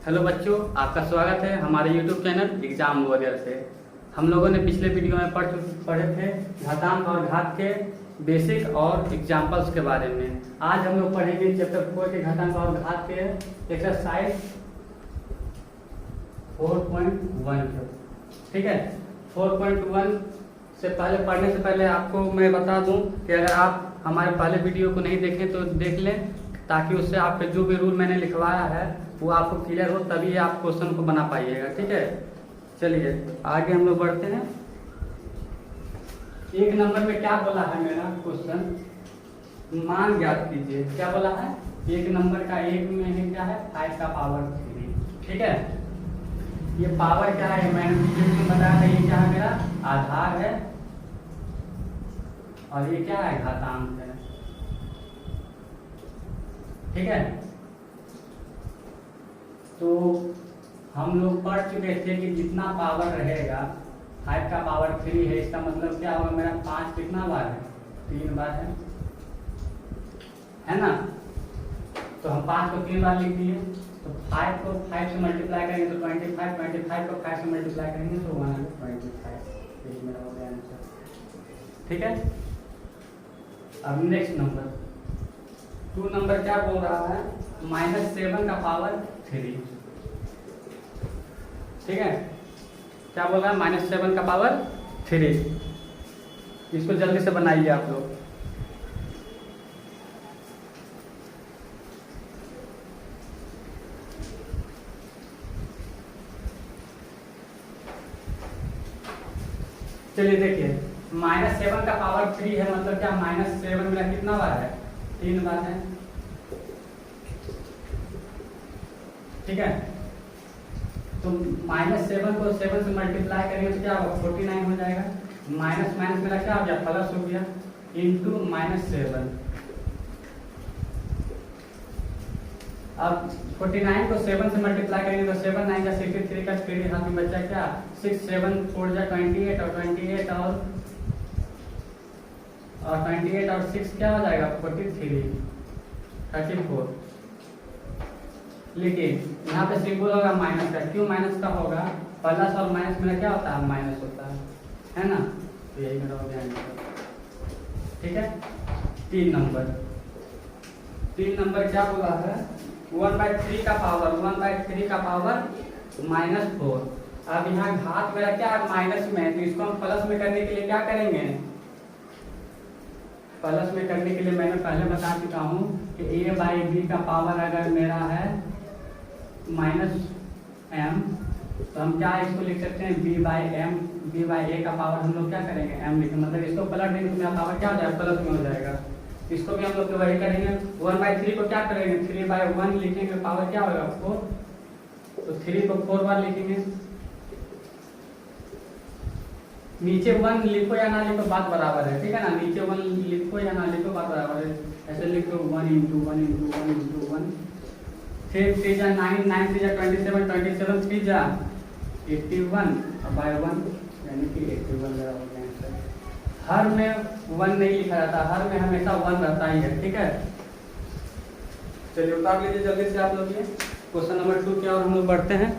Hello बच्चों, आपका स्वागत है हमारे YouTube चैनल एग्जाम वॉरियर से। हम लोगों ने पिछले वीडियो में पढ़े थे घातांक और घात के बेसिक और एग्जाम्पल्स के बारे में। आज हम लोग पढ़ेंगे चैप्टर 4 के घातांक और घात के एक्सरसाइज 4.1। ठीक है, 4.1 से पहले पढ़ने से पहले आपको मैं बता दूं कि अगर आप हमारे पहले वीडियो को नहीं देखें तो देख लें, ताकि उससे आपके जो भी रूल मैंने लिखवाया है वो आपको क्लियर हो, तभी आप क्वेश्चन को बना पाइएगा। ठीक है, चलिए आगे हम लोग बढ़ते हैं। एक नंबर में क्या बोला है मेरा क्वेश्चन, मान ज्ञात कीजिए। क्या बोला है, एक नंबर का एक में है क्या है 5 का पावर 3। ठीक है, ये पावर क्या है मैंने बताया था, ये क्या है मेरा आधार है और ये क्या है घातांक है। ठीक है, तो हम लोग पढ़ चुके थे कि जितना पावर रहेगा 5 का पावर 3 है, इसका मतलब क्या होगा मेरा 5 कितना बार है 3 बार है ना। तो हम 5 को 3 बार लिख दिए, तो 5 को 5 से मल्टीप्लाई करेंगे तो 25, 25 को 5 से मल्टीप्लाई करेंगे तो 125। यही मेरा हो गया आंसर। ठीक है, अब नेक्स्ट नंबर 2 नंबर क्या बोल रहा है, -7 का पावर 3। ठीक है, क्या बोल रहा है -7 का पावर 3। इसको जल्दी से बनाइए आप लोग। चलिए देखिए, -7 का पावर 3 है, मतलब क्या -7 मेरा कितना बार है 3 बार है। ठीक है, तो -7 को 7 से मल्टीप्लाई करेंगे तो क्या होगा 49 हो जाएगा। माइनस माइनस मेरा क्या हो गया प्लस हो गया, इंटू -7। अब 49 को 7 से मल्टीप्लाई करेंगे तो 7 9 का 63 का 3 यहाँ पे बचा क्या 6 7 4 जा 28 और 28 और 28 और 6 क्या हो जाएगा 43 34। लेकिन यहाँ पे सिंबल होगा माइनस का, क्यों माइनस का होगा, प्लस और माइनस में क्या होता है माइनस होता है ना। तो यही मेरा हो गया आंसर। ठीक है, 3 नंबर क्या बोला है 1/3 का पावर 1/3 का पावर -4। अब यहाँ घात मेरा क्या माइनस में है, तो इसको हम प्लस में करने के लिए क्या करेंगे, प्लस में करने के लिए मैंने पहले बता चुका हूँ कि a/b का पावर अगर मेरा है -m, तो हम क्या इसको लिख सकते हैं b/a का पावर हम लोग क्या करेंगे m लिखेंगे, मतलब इसको पलट देंगे तो मेरा पावर क्या हो जाएगा प्लस में हो जाएगा। इसको भी हम लोग तो वही करेंगे, 1/3 को क्या करेंगे 3/1 लिखेंगे, पावर क्या होगा 4, तो 3 को 4 बार लिखेंगे। नीचे 1 लिखो या ना लिखो बात बराबर है। ठीक है ना, नीचे 1 लिखो या ना लिखो बात बराबर है। ऐसे लिखो 1 × 1 × 1 × 1 3 3 जा 9 9 3 जा 27 27 3 जा 81 बाय 1 यानी कि 81 मेरा हो गया आंसर। हर में 1 नहीं लिखा जाता, हर में हमेशा 1 रहता ही है। ठीक है, चलिए उतार लीजिए जल्दी से आप लोग ये क्वेश्चन नंबर 2 की ओर हम लोग बढ़ते हैं।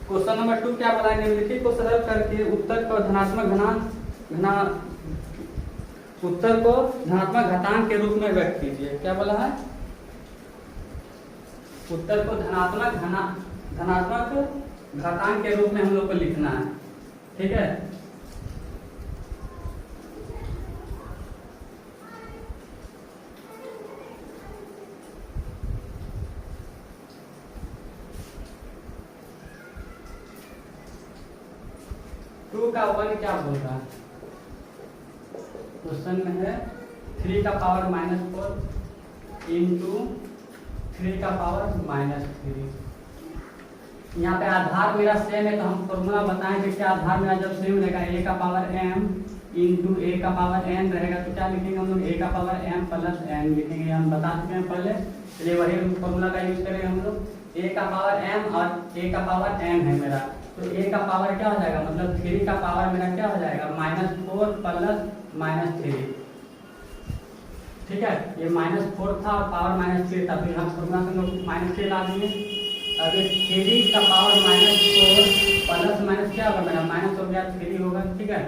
क्वेश्चन नंबर 2 क्या बोला है, निम्नलिखित को सरल करके उत्तर को धनात्मक घातांक के रूप में व्यक्त कीजिए। क्या बोला है, उत्तर को धनात्मक घातांक के रूप में हम लोग को लिखना है। ठीक है, टू का 1 क्या बोल रहा है, क्वेश्चन में है 3 का पावर -4 इंटू 3 का पावर -3। यहाँ पे आधार मेरा सेम है, तो हम फॉर्मूला बताएंगे कि आधार मेरा जब सेम रहेगा a का पावर m इंटू a का पावर n रहेगा, तो क्या लिखेंगे हम लोग a का पावर m प्लस n लिखेंगे। हम बता चुके हैं पहले, चलिए वही फॉर्मूला का यूज करेंगे हम लोग। a का पावर m और a का पावर n है मेरा, तो a का पावर क्या हो जाएगा, मतलब 3 का पावर मेरा क्या हो जाएगा -4 प्लस -3। ठीक है, ये -4 था और पावर -3 था, फिर हम फॉर्मूला से हम लोग -3 ला दिए। अब ये 3 का पावर -4 प्लस माइनस क्या होगा मेरा, माइनस हो गया 3 होगा। ठीक है,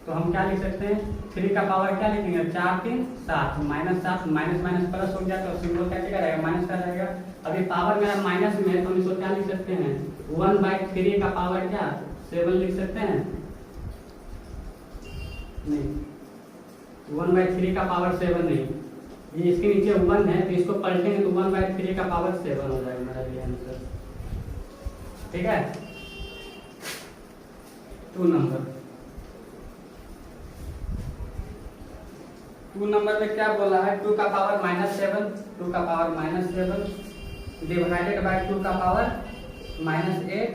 तो हम क्या लिख सकते हैं, 3 का पावर क्या लिखेंगे, 4 3 7, -7 माइनस माइनस प्लस हो गया तो सिंबल क्या रहेगा, माइनस का रहेगा। अभी पावर मेरा माइनस में है तो हम इसको क्या लिख सकते हैं, 1/3 का पावर क्या 7 लिख सकते हैं, नहीं 1/3 का पावर 7 नहीं, ये इसके नीचे 1 है तो इसको पलटेंगे तो 1/3 का पावर 7 हो जाएगा मेरा ये आंसर। ठीक है, 2 नंबर। 2 नंबर में क्या बोला है, 2 का पावर -7, 2 का पावर -7 डिवाइडेड बाय 2 का पावर -8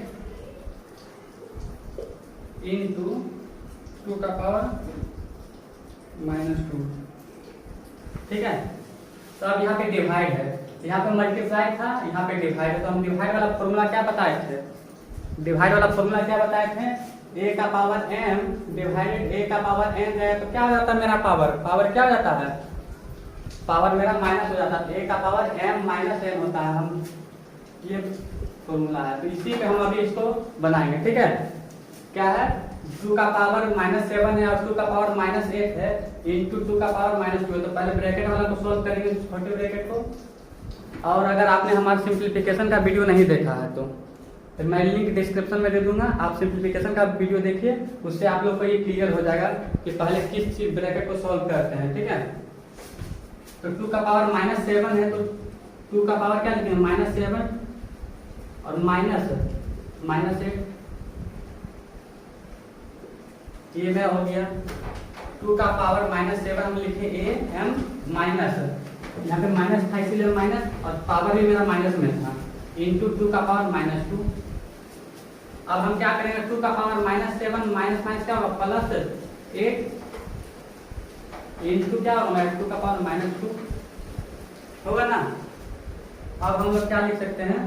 इनटू 2 का पावर -2। ठीक है, तो अब यहाँ पे डिवाइड है, यहाँ पे मल्टीप्लाई था, यहाँ पे डिवाइड है, तो हम डिवाइड वाला फॉर्मूला क्या बताए थे, डिवाइड वाला फॉर्मूला क्या बताए थे, a का पावर m डिवाइडेड a का पावर n है तो क्या हो जाता है मेरा पावर क्या हो जाता है, पावर मेरा माइनस हो जाता है, a का पावर m माइनस n होता है। हम ये फॉर्मूला है तो इसी पे हम अभी इसको बनाएंगे। ठीक है, क्या है, 2 का पावर -7 है और 2 का पावर -8 है इंटू 2 का पावर -2 है, तो पहले ब्रैकेट वाला को सॉल्व करेंगे, छोटे ब्रैकेट को। और अगर आपने हमारा सिंप्लीफिकेशन का वीडियो नहीं देखा है तो फिर मैं लिंक डिस्क्रिप्शन में दे दूंगा, आप सिंप्लीफिकेशन का वीडियो देखिए, उससे आप लोग को ये क्लियर हो जाएगा कि पहले किस चीज ब्रैकेट को सॉल्व करते हैं। ठीक है, तो 2 का पावर -7 है तो 2 का पावर क्या लिखेंगे, -7 और -8 ये में हो गया। 2 का पावर -7 हम लिखे a m माइनस, यहाँ पे माइनस था इसीलिए माइनस, और पावर भी मेरा माइनस में था, इंटू 2 का पावर -2। अब हम क्या करेंगे, 2 का पावर -7 माइनस माइनस क्या होगा, +8 इंटू क्या होगा, 2 का पावर -2 होगा ना। अब हम लोग क्या लिख सकते हैं,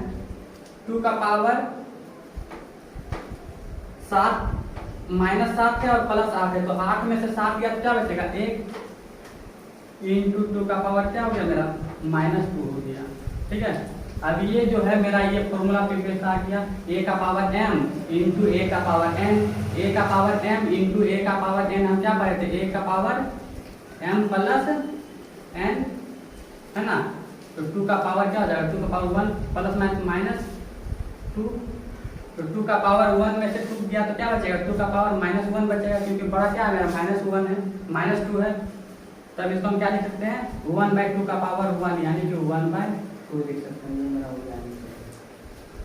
2 का पावर 7 -7 है और +8 है, तो 8 में से 7 गया तो क्या बचेगा 1 इंटू 2 का पावर क्या हो गया मेरा -2 हो गया। ठीक है, अब ये जो है मेरा ये फॉर्मूला प्रीवियस आ गया, a का पावर m इंटू a का पावर n, a का पावर m इंटू a का पावर n, हम क्या पढ़े थे, a का पावर m प्लस n है ना, तो 2 का पावर क्या हो जाएगा, 2 का पावर 1 प्लस -2, तो 2 का पावर 1 में से 2 गया तो क्या बचेगा, 2 का पावर -1 बचेगा, क्योंकि बड़ा क्या है मेरा -1 है, -2 है, तब इसको हम क्या लिख सकते हैं, 1/2 का पावर 1 यानी कि 1/2 लिख सकते हैं, मेरा हो जाएगा।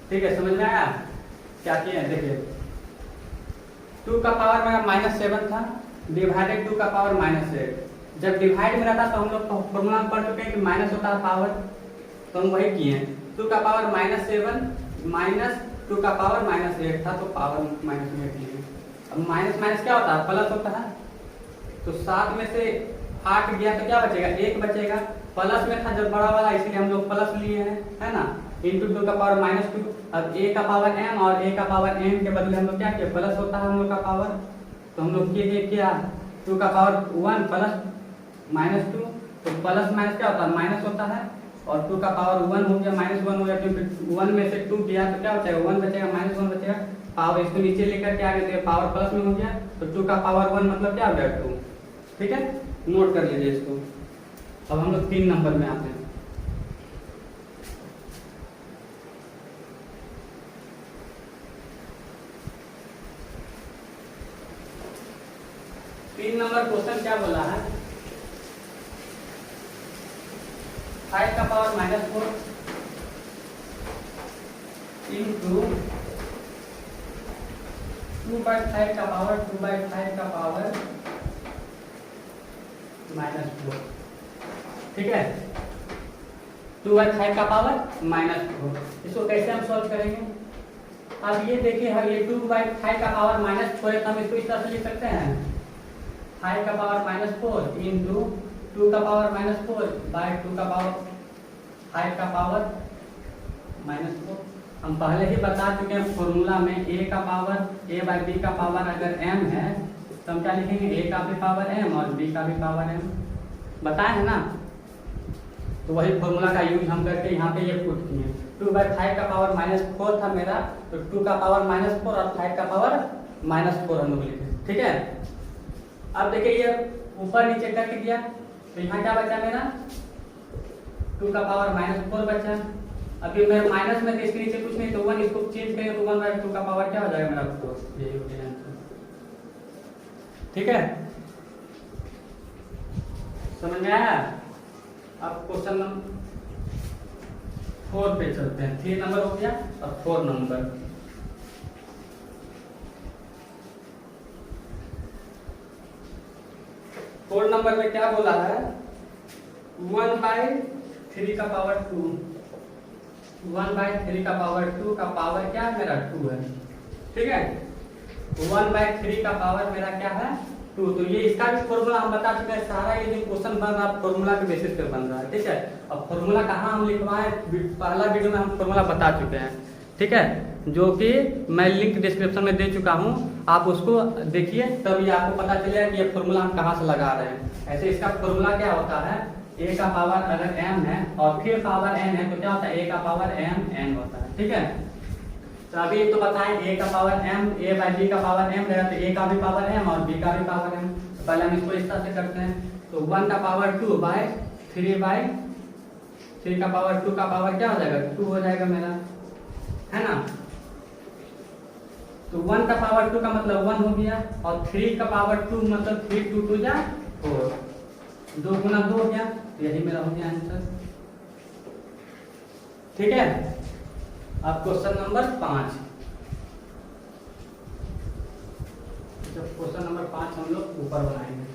ठीक है, समझ में आया क्या किया है, देखिए 2 का पावर मेरा -7 था डिवाइडेड 2 का पावर -8, जब डिवाइड में रहता तो हम लोग फॉर्मूला पढ़ चुके हैं कि माइनस होता है पावर, तो हम वही किए हैं, 2 का पावर -7 माइनस 2 का पावर -8 था तो पावर -8 लिए। अब माइनस माइनस क्या होता है, प्लस होता है, तो 7 में से 8 गया तो क्या बचेगा, 1 बचेगा, प्लस में था जब बड़ा वाला इसलिए हम लोग प्लस लिए हैं, है ना, इंटू 2 का पावर -2। अब a का पावर m और a का पावर n के बदले हम लोग क्या किए, प्लस होता है हम लोग का पावर, तो हम लोग किए क्या, 2 का पावर 1 प्लस -2, तो प्लस माइनस क्या होता है, माइनस होता है, और 2 का पावर 1 हो गया, -1 हो गया, क्योंकि 1 में से 2 गया तो क्या बचेगा, 1 बचेगा, -1 बचेगा, पावर इसको नीचे लेकर के आगे तो पावर प्लस में हो गया, तो 2 का पावर 1 मतलब क्या हो गया 2। ठीक है, नोट कर लीजिए इसको। अब हम लोग 3 नंबर में आते हैं। तीन नंबर क्वेश्चन क्या बोला है, 5 का पावर -4 इंटू 2/5 का पावर 2/5 का पावर -4। ठीक है, 2/5 का पावर -4, इसको कैसे हम सॉल्व करेंगे। अब ये देखिए, हम ये 2/5 का पावर -4 है तो हम इसको इस तरह से लिख सकते हैं, 5 का पावर -4 इंटू 2 का पावर -4 बाय 2 का पावर 5 का पावर -4। हम पहले ही बता चुके हैं फॉर्मूला में a का पावर a/b का पावर अगर m है तो हम क्या लिखेंगे, a का भी पावर m और b का भी पावर m, बताए हैं ना। तो वही फॉर्मूला का यूज हम करके यहाँ पे ये पुट किए। 2/5 का पावर -4 था मेरा, तो 2 का पावर -4 और 5 का पावर -4 हम लोग लिखे, ठीक है। अब देखिए ये ऊपर नीचे करके दिया, तो यहाँ क्या बचा मेरा 2 का पावर -4 बचा। अभी मैं माइनस में इसके नीचे कुछ नहीं, तो 1 इसको चेंज करेंगे तो 1/2 का पावर क्या हो जाएगा मेरा 4, यही हो गया आंसर, ठीक है। समझ में आया। अब क्वेश्चन नंबर 4 पे चलते हैं। 3 नंबर हो गया और 4 नंबर। 4 नंबर में क्या बोला है, 1/3 का पावर 2, 1/3 का पावर 2 का पावर क्या है मेरा 2 है, ठीक है। 1/3 का पावर मेरा क्या है 2, तो ये इसका भी फॉर्मूला हम बता चुके हैं। सारा ये जो क्वेश्चन बन रहा है फॉर्मूला के बेसिस पे बन रहा है, ठीक है। अब फॉर्मूला कहाँ हम लिखवाए, पहला वीडियो में हम फॉर्मूला बता चुके हैं, ठीक है, जो कि मैं लिंक डिस्क्रिप्शन में दे चुका हूँ, आप उसको देखिए, तब ये आपको पता चलेगा कि ये फॉर्मूला हम कहाँ से लगा रहे हैं। ऐसे इसका फॉर्मूला क्या होता है, a का पावर अगर m है और फिर पावर n है तो क्या होता है a का पावर m n होता है, ठीक है। तो अभी तो बताएं a का पावर m, a/b का पावर m रहेगा, तो a का भी पावर m और b का भी पावर m। तो पहले हम इसको इस तरह से करते हैं, तो 1 का पावर 2/3 का पावर 2 का पावर क्या हो जाएगा 2 हो जाएगा मेरा, है ना। तो 1 का पावर 2 का मतलब 1 हो गया, और 3 का पावर 2 मतलब 3 2 2 जा 4, 2 गुना 2 हो गया, तो यही मेरा हो गया आंसर, ठीक है। अब क्वेश्चन नंबर 5, जब क्वेश्चन नंबर 5 हम लोग ऊपर बनाएंगे।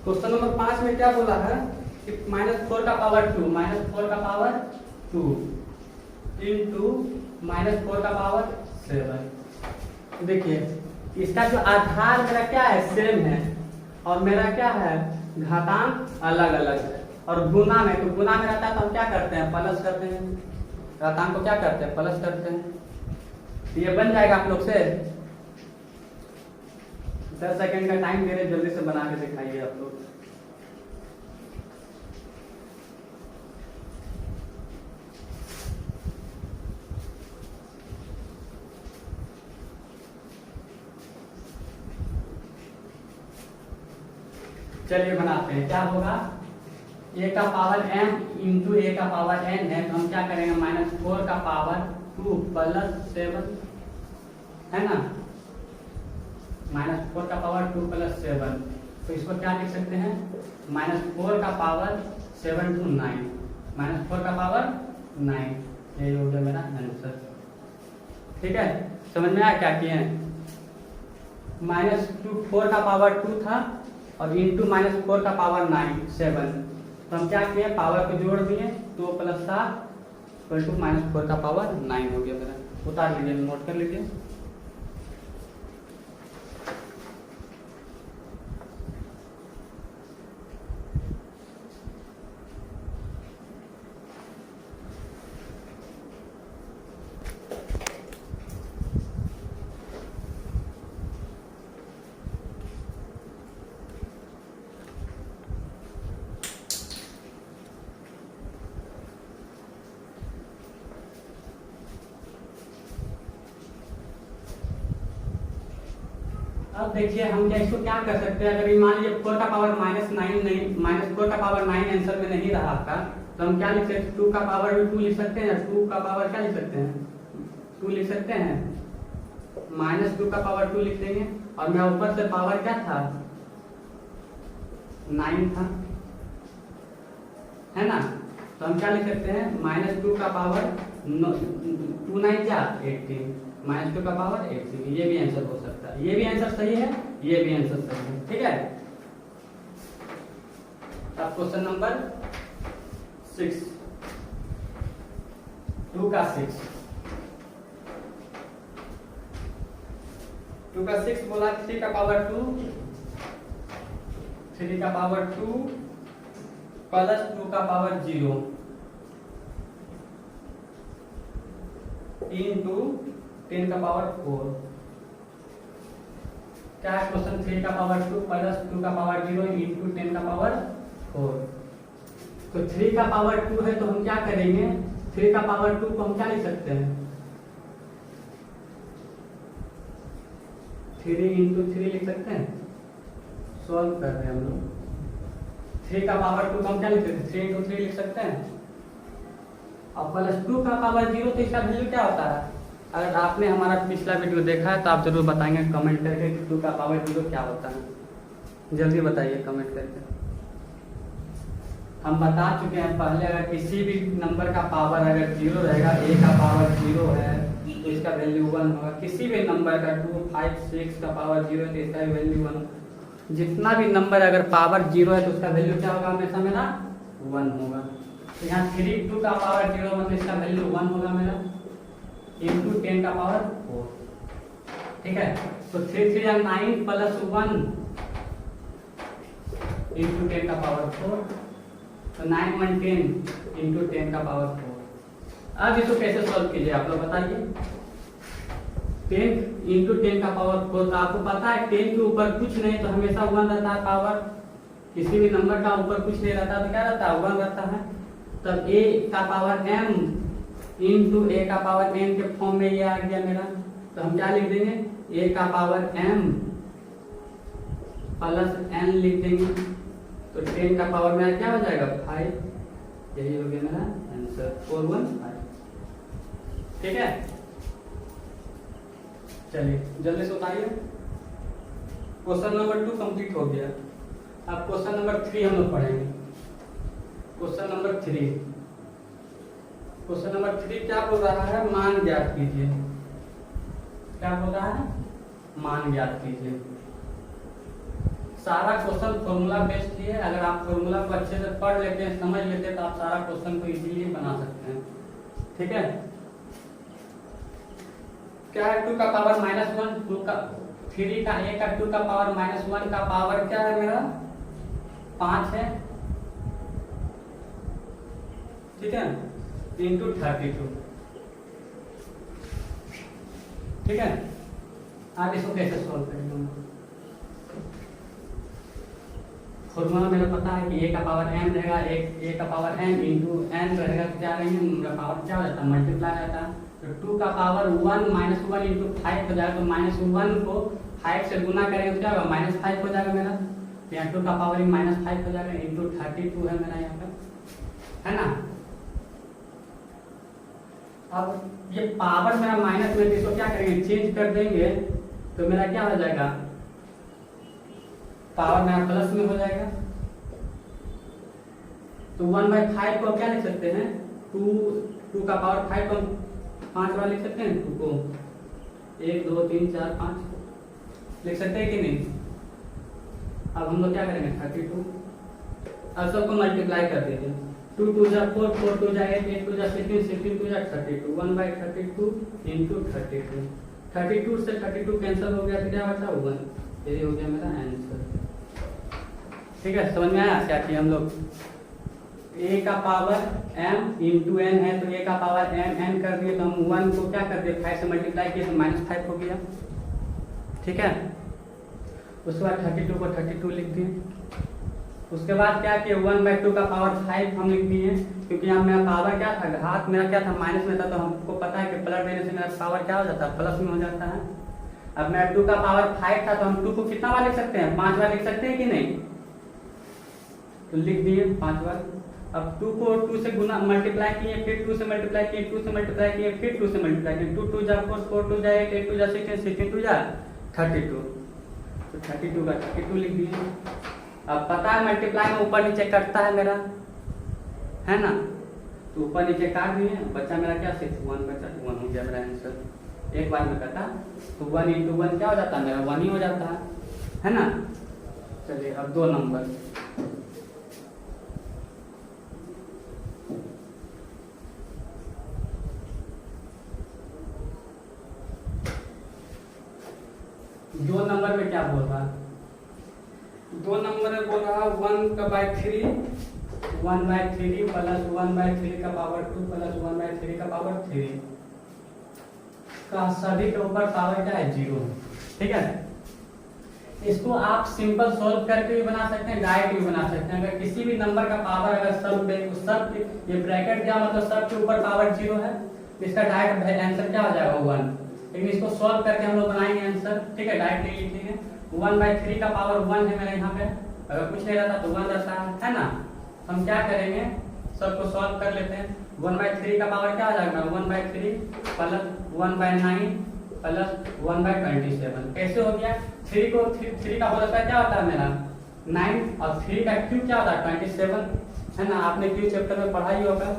क्वेश्चन नंबर 5 में क्या बोला है कि -4 का पावर 2, -4 का पावर 2 इंटू -4 का पावर 7। देखिए इसका जो आधार मेरा क्या है सेम है, और मेरा क्या है घातांक अलग अलग है, और गुना में, तो गुना में रहता है तो हम क्या करते हैं प्लस करते हैं, घातांक को क्या करते हैं प्लस करते हैं। ये बन जाएगा आप लोग से 10 सेकंड का टाइम दे रहे, जल्दी से बना के दिखाइए आप लोग। चलिए बनाते हैं, क्या होगा a का पावर m इंटू a का पावर n है, तो हम क्या करेंगे -4 का पावर 2 + 7, है ना, -4 का पावर 2 + 7, तो इसको क्या लिख सकते हैं -4 का पावर 7 to 9, -4 का पावर 9, ये हो गया मेरा आंसर, ठीक है। समझ में आया क्या किए हैं, -4 का पावर 2 था और इंटू -4 का पावर 9 7, तो हम क्या किए पावर को जोड़ दिए, 2 + 7 = -4 का पावर 9 हो गया मेरा। उतार लीजिए, नोट कर लीजिए। अब देखिए हम क्या इसको क्या कर सकते हैं, अगर मान लीजिए 4 का पावर -9 नहीं, -4 का पावर 9 आंसर में नहीं रहा आपका, तो हम क्या लिख सकते हैं 2 का पावर भी 2 लिख सकते हैं, 2 का पावर क्या लिख सकते हैं 2 लिख सकते हैं, -2 का पावर 2 लिख देंगे, और मैं ऊपर से पावर क्या था 9 था, है ना, तो हम क्या लिख सकते हैं -2 का पावर 2 9 जा 18, -2 का पावर 18, ये भी आंसर हो सकता है, ये भी आंसर सही है, ये भी आंसर सही है, ठीक है। अब क्वेश्चन नंबर 6, 2 का 6, 2 का 6 बोला 3 का पावर 2, 3 का पावर 2 + 2 का पावर 0, इंटू 10 का पावर 4। क्या है क्वेश्चन? 3 का पावर 2 प्लस 2 का पावर 0 इंटू 10 का पावर 4। तो 3 का पावर 2 है तो हम क्या करेंगे, 3 का पावर 2 को हम क्या लिख सकते हैं, 3 इंटू 3 लिख सकते हैं। सॉल्व कर रहे हैं हम लोग। 3 का पावर 2 को हम क्या लिख सकते हैं, 3 इंटू 3 लिख सकते हैं। और प्लस 2 का पावर 0 तो इसका वैल्यू क्या होता है? अगर आपने हमारा पिछला वीडियो देखा है तो आप जरूर बताएंगे कमेंट करके कि 2 का पावर 0 क्या होता है। जल्दी बताइए कमेंट करके। हम बता चुके हैं पहले, अगर किसी भी नंबर का पावर अगर 0 रहेगा, a का पावर 0 है तो इसका वैल्यू 1 होगा। किसी भी नंबर का 2, 5, 6 का पावर 0 है तो इसका वैल्यू 1। जितना भी नंबर अगर पावर 0 है तो उसका वैल्यू क्या होगा, हमेशा मेरा 1 होगा। तो यहाँ 2 का पावर 0 मतलब इसका वैल्यू 1 होगा मेरा, इंटू 10 का पावर 4। ठीक है, तो 3 3 9 प्लस 1 इंटू 10 का पावर 4, तो 9 1 10 इंटू 10 का पावर 4। अब इसको कैसे सॉल्व कीजिए आप लोग बताइए। 10 इंटू 10 का पावर 4, तो आपको पता है 10 के ऊपर कुछ नहीं तो हमेशा 1 रहता है पावर। किसी भी नंबर का ऊपर कुछ नहीं रहता तो क्या रहता है, 1 रहता है। तब a का पावर m इंटू a का पावर n के फॉर्म में ये आ गया मेरा। तो हम क्या लिख देंगे, a का पावर m प्लस n लिख देंगे। तो 10 का पावर मेरा क्या हो जाएगा, 5। यही हो गया मेरा आंसर, 415। ठीक है, चलिए जल्दी से उतारिए। क्वेश्चन नंबर 2 कंप्लीट हो गया। अब क्वेश्चन नंबर 3 हम लोग पढ़ेंगे। क्वेश्चन नंबर 3 क्या बोल रहा है, मान ज्ञात कीजिए। क्या बोल रहा है, मान ज्ञात कीजिए। सारा क्वेश्चन फॉर्मूला बेस्ड ही है। अगर आप फॉर्मूला को अच्छे से पढ़ लेते हैं, समझ लेते हैं, तो आप सारा क्वेश्चन को इजीली बना सकते हैं। ठीक है, क्या है, 2 का पावर -1, 2 का 3 का a का 2 का पावर -1 का पावर क्या है मेरा, 5 है। ठीक है, इंटू 32। ठीक है, आप इसको कैसे सॉल्व करेंगे। फॉर्मूला मेरा पता है कि a का पावर m रहेगा, a का पावर m इंटू n रहेगा, तो क्या रहेंगे, मेरा पावर क्या हो जाता है, मल्टीप्लाई रहता है। तो 2 का पावर 1 -1 इंटू 5 हो जाएगा। तो -1 को 5 से गुना करेंगे तो क्या होगा, -5 हो जाएगा मेरा। तो यहाँ 2 का पावर -5 हो जाएगा, इंटू 32 है मेरा यहाँ पर, है ना। अब ये पावर मेरा माइनस में, इसको क्या करेंगे, चेंज कर देंगे तो मेरा क्या हो जाएगा, पावर मेरा प्लस में हो जाएगा। तो 1/5 को क्या लिख सकते हैं, 2 का पावर 5 को 5 बार लिख सकते हैं। 2 को 1 2 3 4 5 लिख सकते हैं कि नहीं। अब हम लोग क्या करेंगे, 32। अब सबको मल्टीप्लाई कर दीजिए। 2 2 जा 4 4 2 जा 8 8 2 जा 16 16 2 जा 32 1/32 इंटू 32। 32 से 32 कैंसिल हो गया तो क्या बचा, 1। यही हो गया मेरा आंसर। ठीक है, समझ में आया क्या कि हम लोग a का पावर m इंटू n है, तो a का पावर n कर दिए तो हम 1 को क्या कर दिए, 5 से मल्टीप्लाई किए तो -5 हो गया। ठीक है, उसके बाद 32 को 32 लिख दिए। उसके बाद क्या किया, 1/2 का पावर 5 हम लिख दिए, क्योंकि यहाँ मेरा पावर क्या था, घात मेरा क्या था, माइनस में था। तो हमको पता है कि प्लस देने से मेरा पावर क्या हो जाता है, प्लस में हो जाता है। अब मेरा 2 का पावर 5 था तो हम 2 को कितना बार लिख सकते हैं, 5 बार लिख सकते हैं कि नहीं। तो लिख दिए 5 बार। अब 2 को 2 से गुना मल्टीप्लाई किए, फिर 2 से मल्टीप्लाई किए, 2 से मल्टीप्लाई किए, फिर 2 से मल्टीप्लाई किए। 2 2 जा 4 4 2 जा 8 8 2 जा 16 16 2 जा 32। तो 32 का 32 लिख दिए। अब पता है मल्टीप्लाई में ऊपर नीचे कटता है मेरा, है ना। तो ऊपर नीचे काट दिए, बचा मेरा क्या, 6 1 बचा, 1 हो गया मेरा आंसर। एक बार में कटा तो 1 इंटू 1 क्या हो जाता है मेरा, 1 ही हो जाता है ना। चलिए अब 2 नंबर। दो नंबर में क्या बोल रहा है, 2 नंबर में बोल रहा है 1/3 1/3 प्लस 1/3 का पावर 2 प्लस 1/3 का पावर 3। का सभी के ऊपर पावर क्या है 0 है, ठीक है। इसको आप सिंपल सॉल्व करके भी बना सकते हैं, डायरेक्ट भी बना सकते हैं। अगर किसी भी नंबर का पावर अगर सब ये ब्रैकेट क्या मतलब सब के ऊपर पावर 0 है, इसका डायरेक्ट आंसर क्या हो जाएगा 1। लेकिन इसको सॉल्व करके हम लोग बनाएंगे आंसर, ठीक है, डायरेक्ट नहीं लिखेंगे। 1/3 का पावर 1 है मेरे यहाँ पे, अगर कुछ नहीं रहता तो 1 रहता है ना। हम क्या करेंगे, सबको सॉल्व कर लेते हैं। 1/3 का पावर क्या आ जाएगा 1/3 प्लस 1/9 प्लस 1/27। कैसे हो गया, 3 को 3 का होल स्क्वायर क्या होता है मेरा 9 और 3 का क्यूब क्या होता है 27, है ना। आपने क्यूब चैप्टर में पढ़ा ही होगा,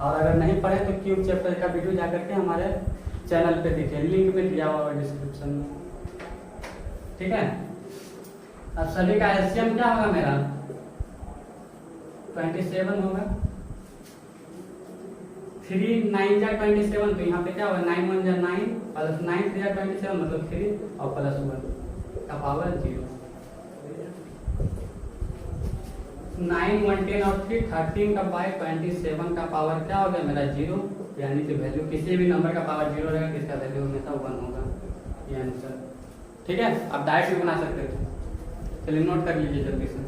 और अगर नहीं पढ़े तो क्यूब चैप्टर का वीडियो जाकर के हमारे चैनल पे देखिए, लिंक में दिया हुआ है डिस्क्रिप्शन में, ठीक है। अब सभी का एलसीएम क्या होगा मेरा 27 होगा। 3 9 जा 27, तो यहाँ पे क्या होगा 9 1 जा 9 प्लस 9 3 जा 27 मतलब 3 और प्लस 1 का पावर 0। 9 1 10 और 3 13 का बाय 27 का पावर क्या हो गया मेरा 0, यानी कि वैल्यू किसी भी नंबर का पावर 0 रहेगा, किसका वैल्यू हमेशा 1 होगा, ये आंसर, ठीक है। आप डायरेक्ट भी बना सकते थे, चलिए नोट कर लीजिए जल्दी से।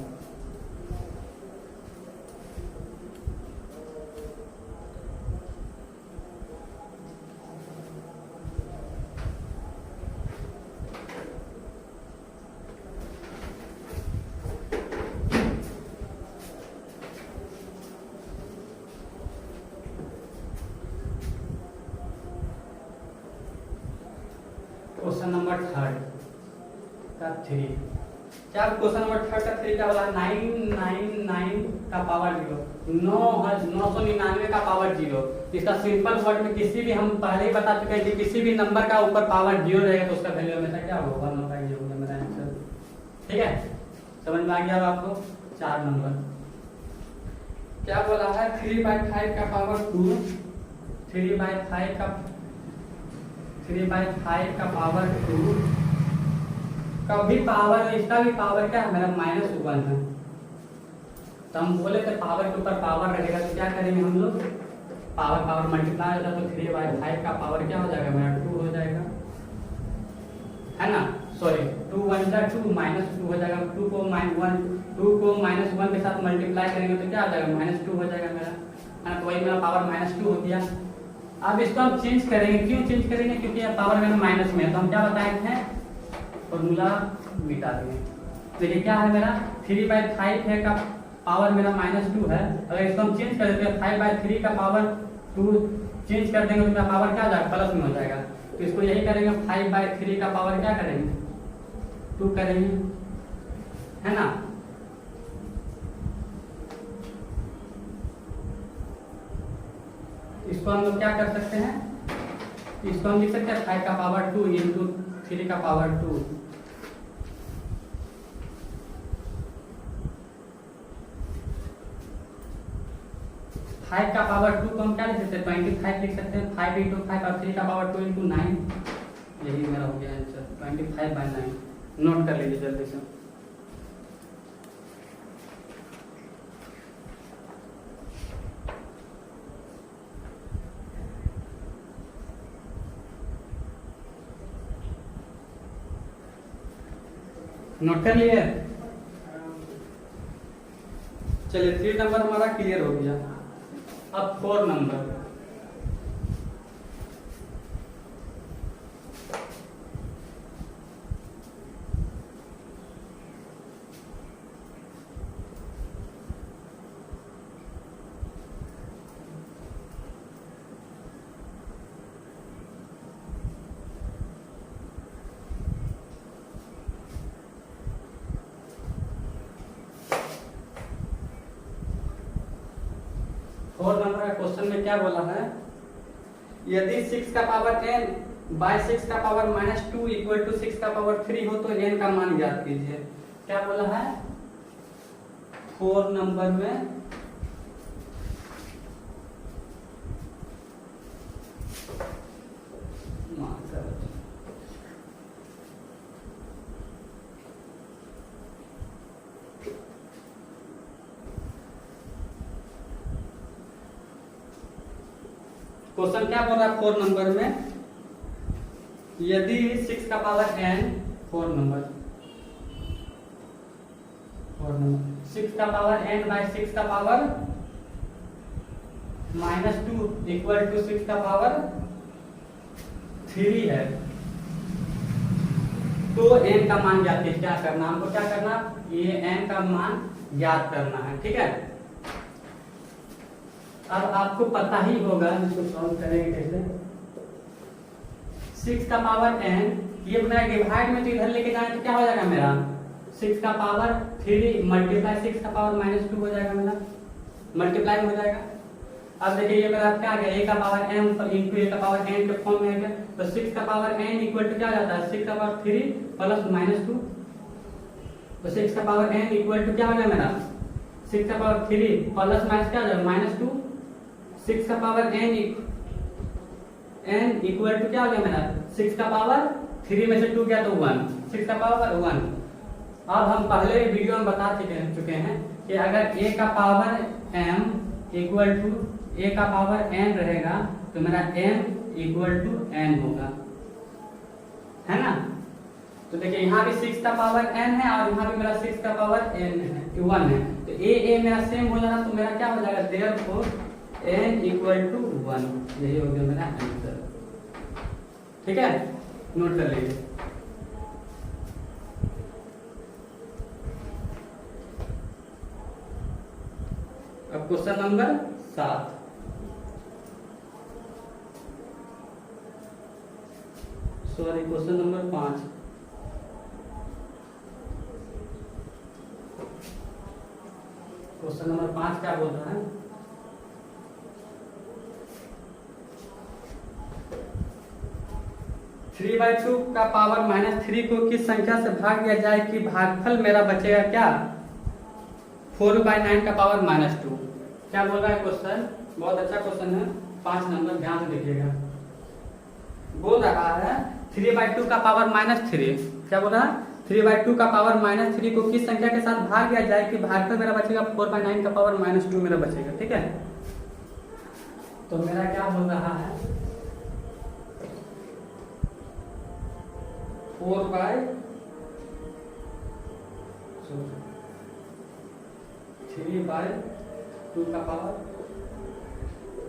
क्वेश्चन नंबर 3 का 3 क्या, क्वेश्चन नंबर 3 का 3 क्या बोला 999 का पावर 0, 999 का पावर 0। इसका सिंपल वर्ड में किसी भी, हम पहले ही बता चुके हैं कि किसी भी नंबर का ऊपर पावर 0 रहेगा तो उसका वैल्यू हमेशा क्या होगा 1 होगा, ये होगा मेरा आंसर, ठीक है। समझ में आ गया आपको। 4 नंबर क्या बोला है 3/5 का पावर 2, 3/5 का पावर 2 का भी पावर, इसका भी पावर क्या है मेरा -1 है। तो हम बोले थे पावर के ऊपर पावर रहेगा तो क्या करेंगे हम लोग, पावर मल्टीप्लाई होता तो 3/5 का पावर क्या हो जाएगा मेरा 2 हो जाएगा, है ना। सॉरी 2 1 जा 2 -2 हो जाएगा। 2 को -1 के साथ मल्टीप्लाई करेंगे तो क्या हो जाएगा -2 हो जाएगा मेरा, है ना। तो वही मेरा पावर -2 हो गया। अब इसको हम चेंज करेंगे, क्यों चेंज करेंगे, क्योंकि यह पावर मेरा माइनस में है, तो हम क्या बताए थे फॉर्मूला मिटा देंगे। देखिए क्या है मेरा 3/5 है का पावर मेरा -2 है, अगर इसको हम चेंज कर देते हैं 5/3 का पावर 2 चेंज कर देंगे तो मेरा पावर क्या हो जाएगा प्लस में हो जाएगा। तो इसको यही करेंगे 5/3 का पावर क्या करेंगे 2 करेंगे, है ना। इसको हम लोग क्या कर सकते हैं, इसको हम लिख सकते हैं 5 का पावर 2 इंटू 3 का पावर 2, फाइव का पावर 2 को हम क्या लिख सकते हैं 25 लिख सकते हैं। 5 इंटू 5 और 3 का पावर 2 इंटू 9, यही मेरा हो गया आंसर 25/9। नोट कर लीजिए जल्दी से। नोट कर लिए, चलिए 3 नंबर हमारा क्लियर हो गया। अब 4 नंबर, नंबर का क्वेश्चन में क्या बोला है, यदि 6 का पावर n बाय 6 का पावर -2 इक्वल टू 6 का पावर 3 हो तो n का मान ज्ञात कीजिए। क्या बोला है 4 नंबर में क्वेश्चन क्या बोल रहा है 4 नंबर में यदि 6 का पावर n 4 नंबर 6 का पावर n बाय 6 का पावर -2 इक्वल टू 6 का पावर 3 है, तो n का मान ज्ञात है। क्या करना हमको, क्या करना, ये n का मान ज्ञात करना है, ठीक है। अब आपको पता ही होगा, इसको सॉल्व करेंगे कैसे। 6 का पावर n, ये अपना डिवाइड में तो इधर लेके जाए तो क्या हो जाएगा मेरा 6 का पावर 3 मल्टीप्लाई 6 का पावर -2 हो जाएगा मेरा, मल्टीप्लाई हो जाएगा। अब देखिए ये मेरा क्या आ गया, a का पावर m इंटू a का पावर n के फॉर्म में आ गया, तो 6 का पावर n इक्वल टू क्या हो जाता है 6 का पावर 3 प्लस -2, तो 6 का पावर n इक्वल टू क्या हो गया मेरा 6 का पावर 3 प्लस माइनस क्या हो जाएगा -2, 6 का पावर n इक्वल टू क्या हो गया मेरा 6 का पावर 3 में से 2 गया तो 1, 6 का पावर 1। अब हम पहले वीडियो में बता चुके हैं कि अगर a का power m equal to a का पावर n रहेगा तो मेरा m इक्वल टू n होगा, है ना। तो देखिए यहाँ भी 6 का पावर n है और यहाँ भी मेरा 6 का पावर n है 1 है, तो a मेरा सेम हो जाना, तो मेरा क्या हो जाएगा देयरफॉर n इक्वल टू 1, यही हो गया मेरा आंसर, ठीक है, नोट कर लीजिए। अब question number 7, sorry question number 5। Question number 5 क्या बोल रहा है, थ्री बाई टू का पावर -3 को किस संख्या से भाग दिया जाए कि भागफल मेरा बचेगा क्या 4/9 का पावर -2। क्या बोल रहा है क्वेश्चन, बहुत अच्छा क्वेश्चन है, 5 नंबर ध्यान से देखिएगा। बोल रहा है 3/2 का पावर -3, क्या बोल रहा है 3/2 का पावर -3 को किस संख्या के साथ भाग दिया जाए कि भागफल मेरा बचेगा 4/9 का पावर -2 मेरा बचेगा, ठीक है। तो मेरा क्या बोल रहा है 3/2 का पावर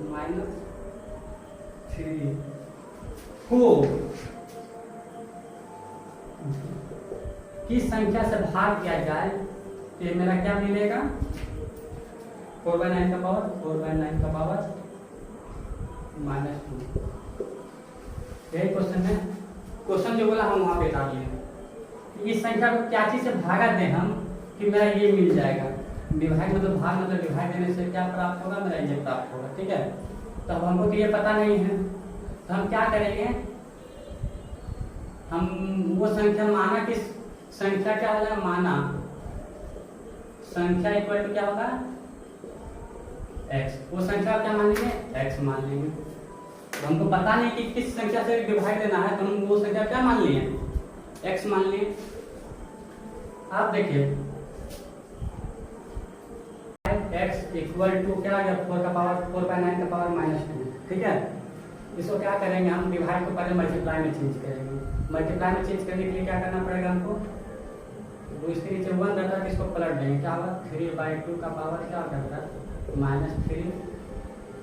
-3 को किस संख्या से भाग दिया जाए तो ये मेरा क्या मिलेगा 4/9 का पावर -2, यही क्वेश्चन है। क्वेश्चन जो बोला हम वहां पे डाल लिए, इस संख्या को क्या चीज से भागा दें हम कि मेरा ये मिल जाएगा, विभाग मतलब भाग मतलब विभाग देने से क्या प्राप्त होगा, मेरा ये प्राप्त होगा, ठीक है। तो अब हमको तो ये पता नहीं है, तो हम क्या करेंगे, हम वो संख्या माना कि संख्या क्या हो जाएगा, माना संख्या इक्वल टू क्या होगा x, वो संख्या क्या मान लेंगे x मान लेंगे। तो हमको पता नहीं कि किस संख्या से विभाग देना है, तो हम वो संख्या क्या मान लिए x मान लिए। आप देखिए x इक्वल टू क्या आ गया 4/9 का पावर -2, ठीक है। इसको क्या करेंगे हम डिवाइड को पहले मल्टीप्लाई में चेंज करेंगे, मल्टीप्लाई में चेंज करने के लिए क्या करना पड़ेगा हमको, तो इसके नीचे 1 रहता है, इसको पलट देंगे, क्या होगा 3/2 का पावर क्या होगा -3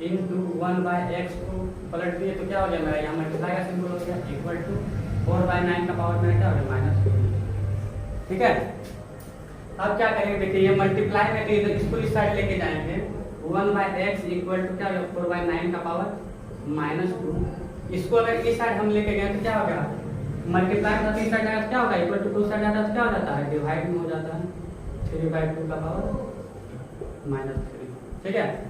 इंटू 1/x को पलट दिए तो क्या हो गया मेरा यहाँ मल्टीप्लाई का सिंबल हो गया इक्वल टू 4/9 का पावर मेरा क्या हो गया -2, ठीक है। अब क्या करेंगे देखिए ये मल्टीप्लाई में तो इसको इस साइड लेके जाएंगे 1/x इक्वल टू क्या हो गया 4/9 का पावर -2, इसको अगर इस साइड हम लेके गए तो क्या होगा मल्टीप्लाई में इस साइड जाएगा तो क्या होगा इक्वल टू 2 साइड जाता है तो क्या हो जाता है डिवाइड में हो जाता है 3/2 का पावर -3, ठीक है।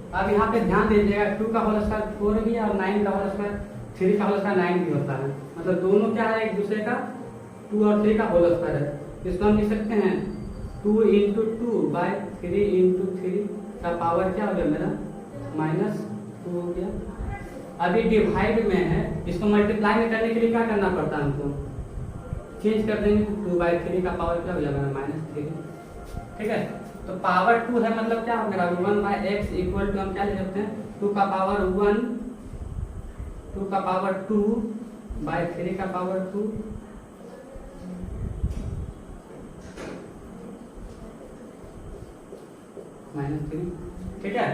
अब यहाँ पे ध्यान दीजिएगा 2 का होल स्क्वायर 4 भी है और 9 का होल स्क्वायर 3 का होल स्क्वायर 9 भी होता है, मतलब दोनों क्या है एक दूसरे का 2 और 3 का होल स्क्वायर है। इसको हम लिख सकते हैं 2 × 2/3 × 3 का पावर क्या हो गया मेरा -2 हो गया। अभी डिवाइड में है, इसको मल्टीप्लाई में करने के लिए क्या करना पड़ता है हमको चेंज कर देंगे 2/3 का पावर क्या हो जाएगा -3, ठीक है। तो पावर 2 है मतलब क्या हो गया 1/x इक्वल टू हम क्या ले सकते हैं 2 का पावर 1 2 का पावर 2 बाय 3 का पावर 2 -3, ठीक है।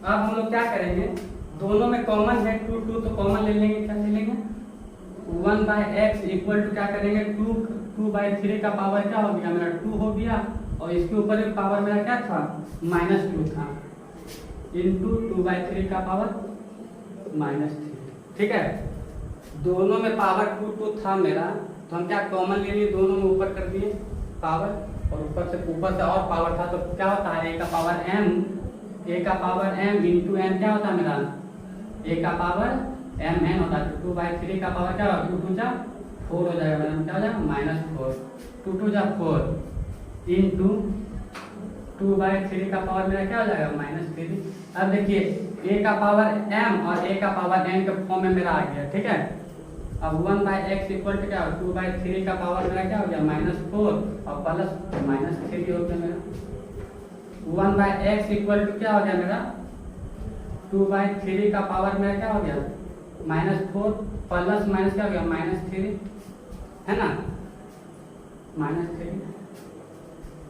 अब हम लोग क्या करेंगे, दोनों में कॉमन है 2 2 तो कॉमन ले लेंगे, क्या ले लेंगे 1/x इक्वल टू क्या करेंगे 2/3 का पावर क्या हो गया मेरा 2 हो गया, और इसके ऊपर एक पावर मेरा क्या था -2 था, इंटू 2/3 का पावर -3, ठीक है। दोनों में पावर 2 2 था मेरा, तो हम क्या कॉमन ले लिए, दोनों में ऊपर कर दिए पावर, और ऊपर से और पावर था, तो क्या होता है a का पावर m इंटू n क्या होता है मेरा a का पावर mn होता है, 2/3 का पावर क्या होगा 2 2 जा 4 हो जाएगा मेरा, क्या हो जाएगा -4, 2 2 जा 4 इंटू 2/3 का पावर मेरा क्या हो जाएगा -3। अब देखिए a का पावर m और a का पावर n के फॉर्म में मेरा आ गया, ठीक है। अब 1/x इक्वल टू क्या 2/3 का पावर मेरा क्या हो गया -4 और प्लस -3 हो गया मेरा, 1/x इक्वल टू क्या हो गया मेरा 2/3 का पावर मेरा क्या हो गया -4 प्लस माइनस क्या हो गया -3, है ना -3,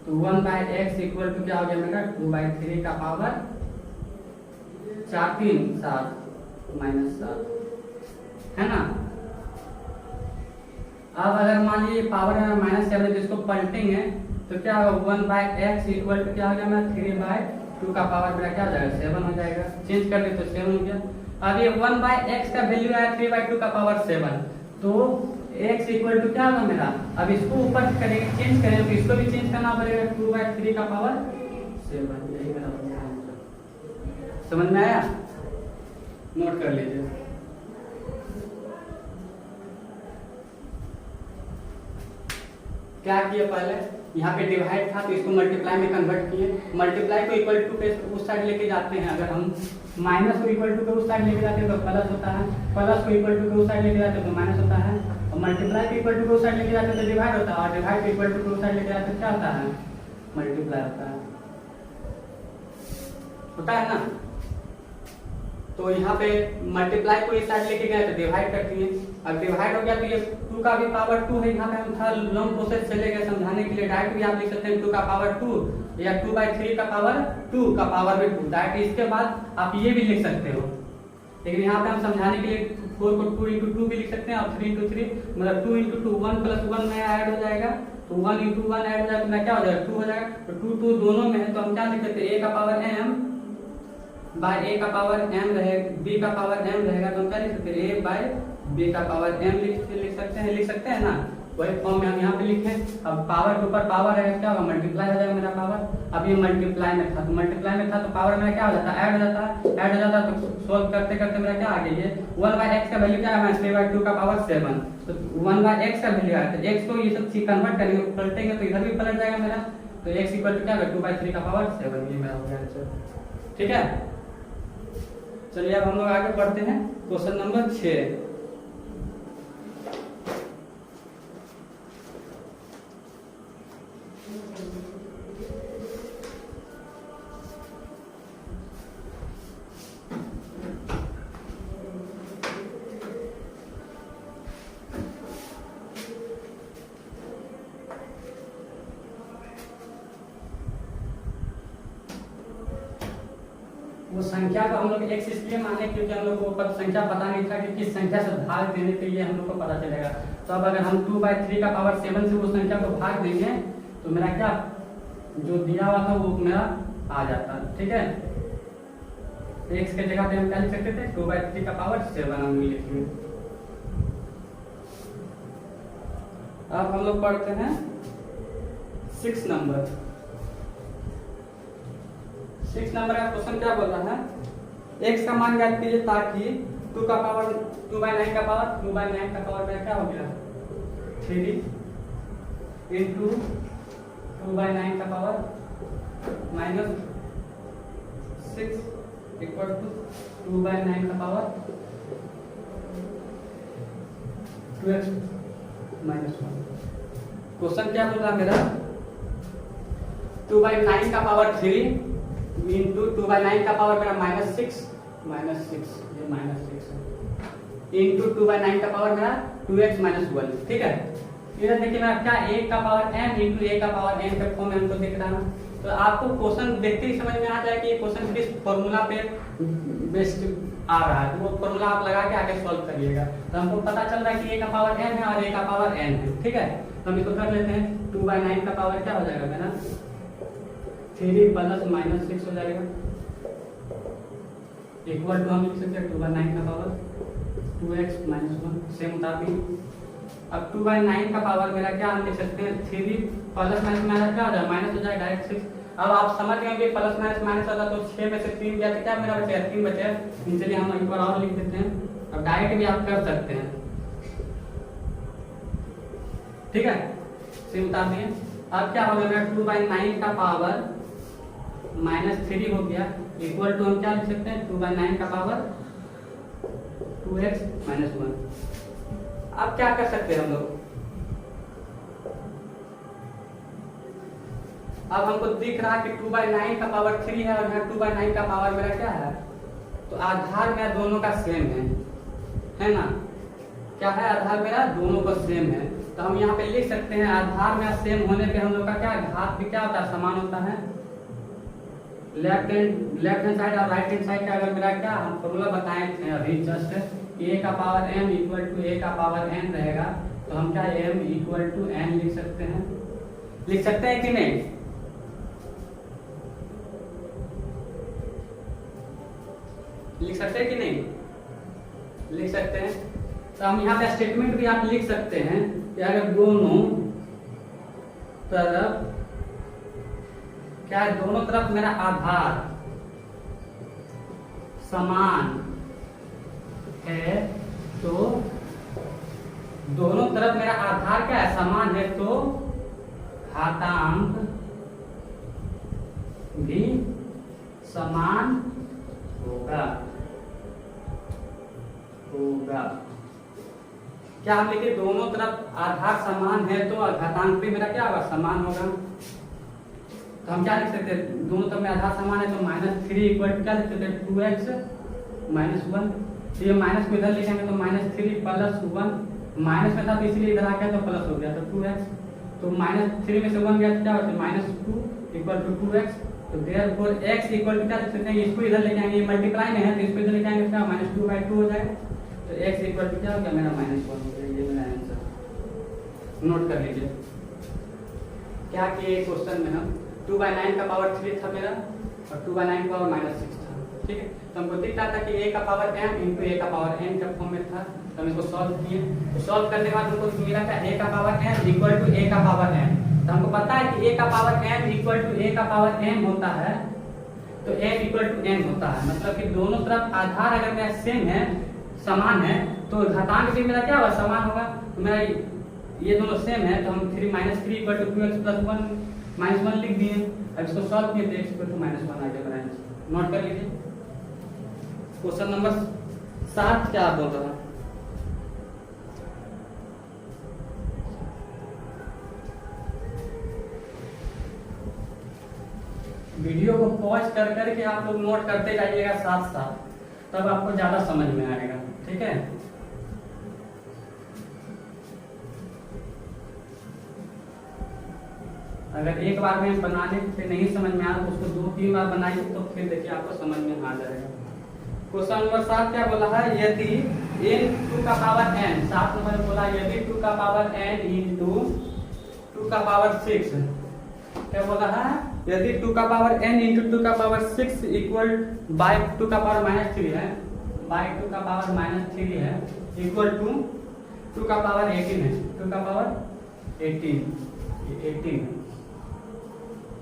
तो 1/x इक्वल टू क्या हो गया मेरा 2/3 का पावर 4 3 7 -7, है ना। अब अगर मान लीजिए पावर -7 जिसको पलटेंगे तो क्या होगा 1/x इक्वल टू क्या हो गया मेरा 3/2 का पावर मेरा क्या हो जाएगा 7 हो जाएगा, चेंज कर ले तो 7 हो गया। अब ये 1/x का वैल्यू आया 3/2 का पावर 7, तो x इक्वल टू क्या होगा मेरा, अब इसको ऊपर करेंगे चेंज करेंगे तो इसको भी चेंज करना पड़ेगा 2/3 का पावर 7, यही मेरा आंसर। समझ में आया, नोट कर लीजिए। क्या किया पहले, यहाँ पे डिवाइड था तो इसको मल्टीप्लाई में कन्वर्ट किए, मल्टीप्लाई को इक्वल टू के उस साइड लेके जाते हैं, अगर हम माइनस को इक्वल टू के उस साइड लेके जाते हैं तो प्लस होता है, प्लस को इक्वल टू के उस साइड लेके जाते हैं तो माइनस होता है, और मल्टीप्लाई को इक्वल टू के उस साइड लेके जाते हैं तो डिवाइड होता है, और डिवाइड को इक्वल टू के उस साइड लेके जाते हैं क्या होता है मल्टीप्लाई होता है ना। तो यहाँ पे मल्टीप्लाई को इस साइड लेके गए तो डिवाइड करती है, अब डिवाइड हो गया तो ये 2 का भी पावर 2 है, यहाँ पे हम थोड़ा लॉन्ग प्रोसेस चले गए समझाने के लिए, डायरेक्ट भी आप लिख सकते हैं 2 का पावर 2 या 2/3 का पावर 2 का पावर भी 2, डायरेक्ट इसके बाद आप ये भी लिख सकते हो, लेकिन यहाँ पे हम समझाने के लिए 4 को 2 × 2 भी लिख सकते हैं और 3 × 3 मतलब 2 × 2 1 + 1 में ऐड हो जाएगा, तो 1 × 1 ऐड हो जाएगा तो क्या हो जाएगा 2 हो जाएगा, तो 2 2 दोनों में है तो हम क्या लिख सकते हैं a का पावर m बाय a का पावर m रहेगा, b का पावर m रहेगा तो हम क्या लिख सकते हैं a बाय b का पावर m लिख सकते हैं ना, वही फॉर्म में हम यहाँ पे लिखे। अब पावर के ऊपर पावर है क्या होगा मल्टीप्लाई हो जाएगा मेरा पावर, अब ये मल्टीप्लाई में था तो मल्टीप्लाई में था तो पावर मेरा क्या हो जाता है ऐड हो जाता है, तो सोल्व करते करते मेरा क्या आ गया ये 1/x का वैल्यू क्या है 3/2 का पावर 7, तो 1/x का वैल्यू आया, तो x को ये सब चीज कन्वर्ट करेंगे पलटेंगे तो इधर भी पलट जाएगा मेरा, तो x इक्वल टू क्या होगा 2/3 का पावर 7, ये मेरा हो गया आंसर, ठीक है। चलिए अब हम लोग आगे बढ़ते हैं क्वेश्चन नंबर 6। वो संख्या को हम लोग x इसलिए माने क्योंकि हम लोग को संख्या पता नहीं था कि किस संख्या से भाग देने के लिए हम लोग को पता चलेगा, तो अब अगर हम 2/3 का पावर 7 से वो संख्या को भाग देंगे तो मेरा क्या जो दिया हुआ था वो मेरा आ जाता, ठीक है। x के जगह पे हम क्या लिख सकते थे 2/3 का पावर 7 हम लिखेंगे। अब हम लोग पढ़ते हैं 6 नंबर। 6 नंबर का क्वेश्चन क्या बोल रहा है x का मान ज्ञात कीजिए ताकि 2 का पावर 2/9 का पावर में क्या हो गया 3 इंटू 2/9 का पावर -6 इक्वल टू 2/9 का पावर 2x - 1। क्वेश्चन क्या बोल रहा है मेरा 2/9 का पावर 3 इंटू 2/9 का पावर मेरा -6 ये -6 इंटू 2/9 का पावर मेरा 2x - 1। ठीक है, इधर देखिए मेरा क्या a का पावर m इंटू a का पावर n का फॉर्म में हमको दिख रहा है। तो आपको क्वेश्चन देखते ही समझ में आ जाए कि ये क्वेश्चन किस फॉर्मूला पे बेस्ड आ रहा है, तो वो फॉर्मूला आप लगा के आगे सॉल्व करिएगा। तो हमको पता चल रहा है कि a का पावर m है और a का पावर n है। ठीक है, तो हम इसको कर लेते हैं। 2/9 का पावर क्या हो जाएगा मेरा 3 + -6 हो जाएगा, इक्वल टू हम लिख सकते हैं 2/9 का पावर 2x - 1 से मुताबिक। अब 2/9 का पावर मेरा क्या हम लिख सकते हैं 3 + मेरा क्या हो जाएगा माइनस हो जाएगा डायरेक्ट 6। अब आप समझ गए कि प्लस माइनस होता तो 6 में से 3 गया तो क्या मेरा बचा 3 बचे। चलिए हम एक बार और लिख देते हैं, अब डायरेक्ट भी आप कर सकते हैं। ठीक है, से मुताबिक अब क्या हो गया 2/9 का पावर -3 हो गया, इक्वल टू हम क्या लिख सकते हैं 2/9 का पावर 2x - 1। अब क्या कर सकते हैं हम लोग, अब हमको दिख रहा है कि 2/9 का पावर 3 है और यहाँ 2/9 का पावर मेरा क्या है, तो आधार मेरा दोनों का सेम है ना। क्या है, आधार मेरा दोनों का सेम है। तो हम यहाँ पे लिख सकते हैं आधार मेरा सेम होने पे हम लोग का क्या घात भी क्या होता है समान होता है। लेफ्ट हैंड साइड और राइट हैंड साइड का अगर मेरा क्या हम फॉर्मूला बताए थे अभी जस्ट, a का power m equal to a का पावर n रहेगा, तो हम क्या m इक्वल टू n लिख सकते हैं कि नहीं। लिख सकते हैं कि नहीं, लिख सकते हैं। तो हम यहाँ पे स्टेटमेंट भी आप लिख सकते हैं कि अगर दोनों तरफ क्या है, दोनों तरफ मेरा आधार समान है, तो दोनों तरफ मेरा आधार क्या है समान है, तो घातांक भी समान होगा। क्या हम लिखे दोनों तरफ आधार समान है तो घातांक भी मेरा क्या होगा समान होगा। तो हम क्या लिख सकते हैं, दोनों तरफ में आधार समान है तो -3 इक्वल टू क्या लिख सकते हैं 2x - 1। तो ये माइनस को इधर लिखेंगे तो -3 + 1, माइनस में था तो इसलिए इधर आ गया तो प्लस हो गया तो 2x। तो -3 में से 1 गया तो क्या होता है -2 इक्वल टू 2x। तो देयरफॉर x इक्वल टू क्या लिख सकते हैं, इसको इधर लेके आएंगे, ये मल्टीप्लाई में है तो इसको इधर लेके आएंगे क्या -2/2 हो जाएगा। तो x इक्वल टू क्या हो गया मेरा -1 हो गया। ये मेरा आंसर नोट कर लीजिए। क्या किए क्वेश्चन में हम 2/9 का पावर 3 था मेरा और 2/9 का पावर -6 था। ठीक है, तो हमको दिख रहा था कि a का पावर m इंटू a का पावर n का फॉर्म में था, तो हम इसको सॉल्व किए। तो सॉल्व करने के बाद हमको मिला था a का power m equal to a का पावर n। तो हमको पता है कि a का power m equal to a का पावर m होता है, तो m इक्वल टू n होता है। मतलब कि दोनों तरफ आधार अगर मेरा सेम है समान है तो घातांक भी मेरा क्या होगा समान होगा। तो मेरा ये दोनों सेम है तो हम -3 इक्वल टू 2x + 1 -1 लिख दिए। अब इसको सॉल्व किए तो x इक्वल टू -1 आ गया मेरा आंसर। नोट कर लीजिए। क्वेश्चन नंबर 7 क्या बोल रहा है, वीडियो को पॉज कर करके आप लोग नोट करते जाइएगा साथ साथ, तब आपको ज्यादा समझ में आएगा। ठीक है, अगर एक बार में बनाने से नहीं समझ में आया तो उसको 2-3 बार बनाइए तो फिर देखिए आपको समझ में आ जाएगा। क्वेश्चन नंबर 7 क्या बोला है, यदि n 2 का पावर n 7 नंबर बोला यदि 2 का पावर n इंटू 2 का पावर 6 क्या बोला है, यदि 2 का पावर n इंटू 2 का पावर 6 इक्वल बाय 2 का पावर -3 है, बाय 2 का पावर -3 है इक्वल टू 2 का पावर 18 है, 2 का पावर 18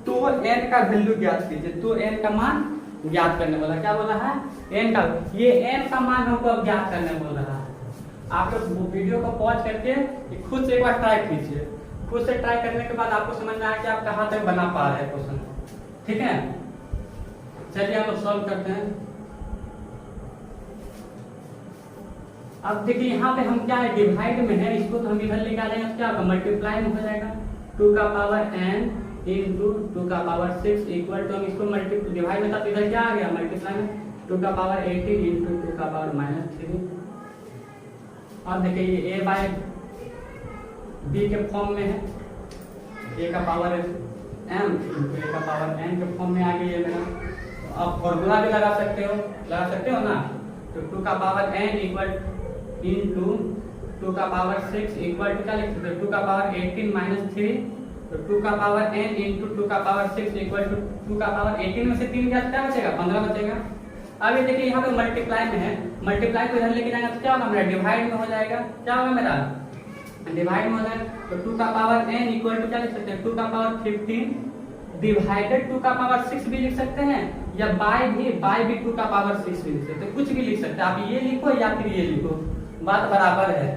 तो n का वैल्यू ज्ञात कीजिए। तो n का मान ज्ञात करने बोला, क्या बोला है n का, ये n का मान हमको अब ज्ञात करने बोल रहा है। आप लोग वीडियो को पॉज करके खुद से एक बार ट्राई कीजिए। खुद से ट्राई करने के बाद आपको समझ में आया कि आप कहाँ तक बना पा रहे हैं क्वेश्चन। ठीक है, चलिए हम लोग सॉल्व करते हैं। अब देखिए यहाँ पे हम क्या है डिवाइड में है, इसको तो हम इधर लेके आ जाएंगे, क्या होगा मल्टीप्लाई में हो जाएगा। 2 का पावर n इंटू टू का पावर 6 इक्वल टू, हम इसको मल्टीप्लाई डिवाइड में था तो इधर क्या आ गया मल्टीप्लाई में, टू का पावर 18 इंटू टू का पावर -3। अब देखिए ये a बाय b के फॉर्म में है, a का पावर m इंटू a का पावर n के फॉर्म में आ गई है मेरा। अब फॉर्मूला भी लगा सकते हो ना, तो टू का power n equal into two का पावर 6 इक्वल टू क्या लिख सकते हो, टू का पावर 18 माइनस 3, तो टू का पावर n इंटू टू का पावर 6 इक्वल टू टू का पावर 18 में से 3 गया क्या बचेगा, 15 बचेगा। अब ये देखिए यहाँ पे मल्टीप्लाई में है, मल्टीप्लाई को इधर लेके जाएंगे तो क्या होगा मेरा, डिवाइड में हो जाएगा, क्या होगा मेरा डिवाइड में हो जाएगा। तो टू का पावर n इक्वल टू क्या लिख सकते हैं, टू का पावर 15 डिवाइडेड टू का पावर 6 भी लिख सकते हैं, या बाय भी टू का पावर 6 भी लिख सकते हैं, कुछ भी लिख सकते हैं आप, ये लिखो या फिर ये लिखो, बात बराबर है।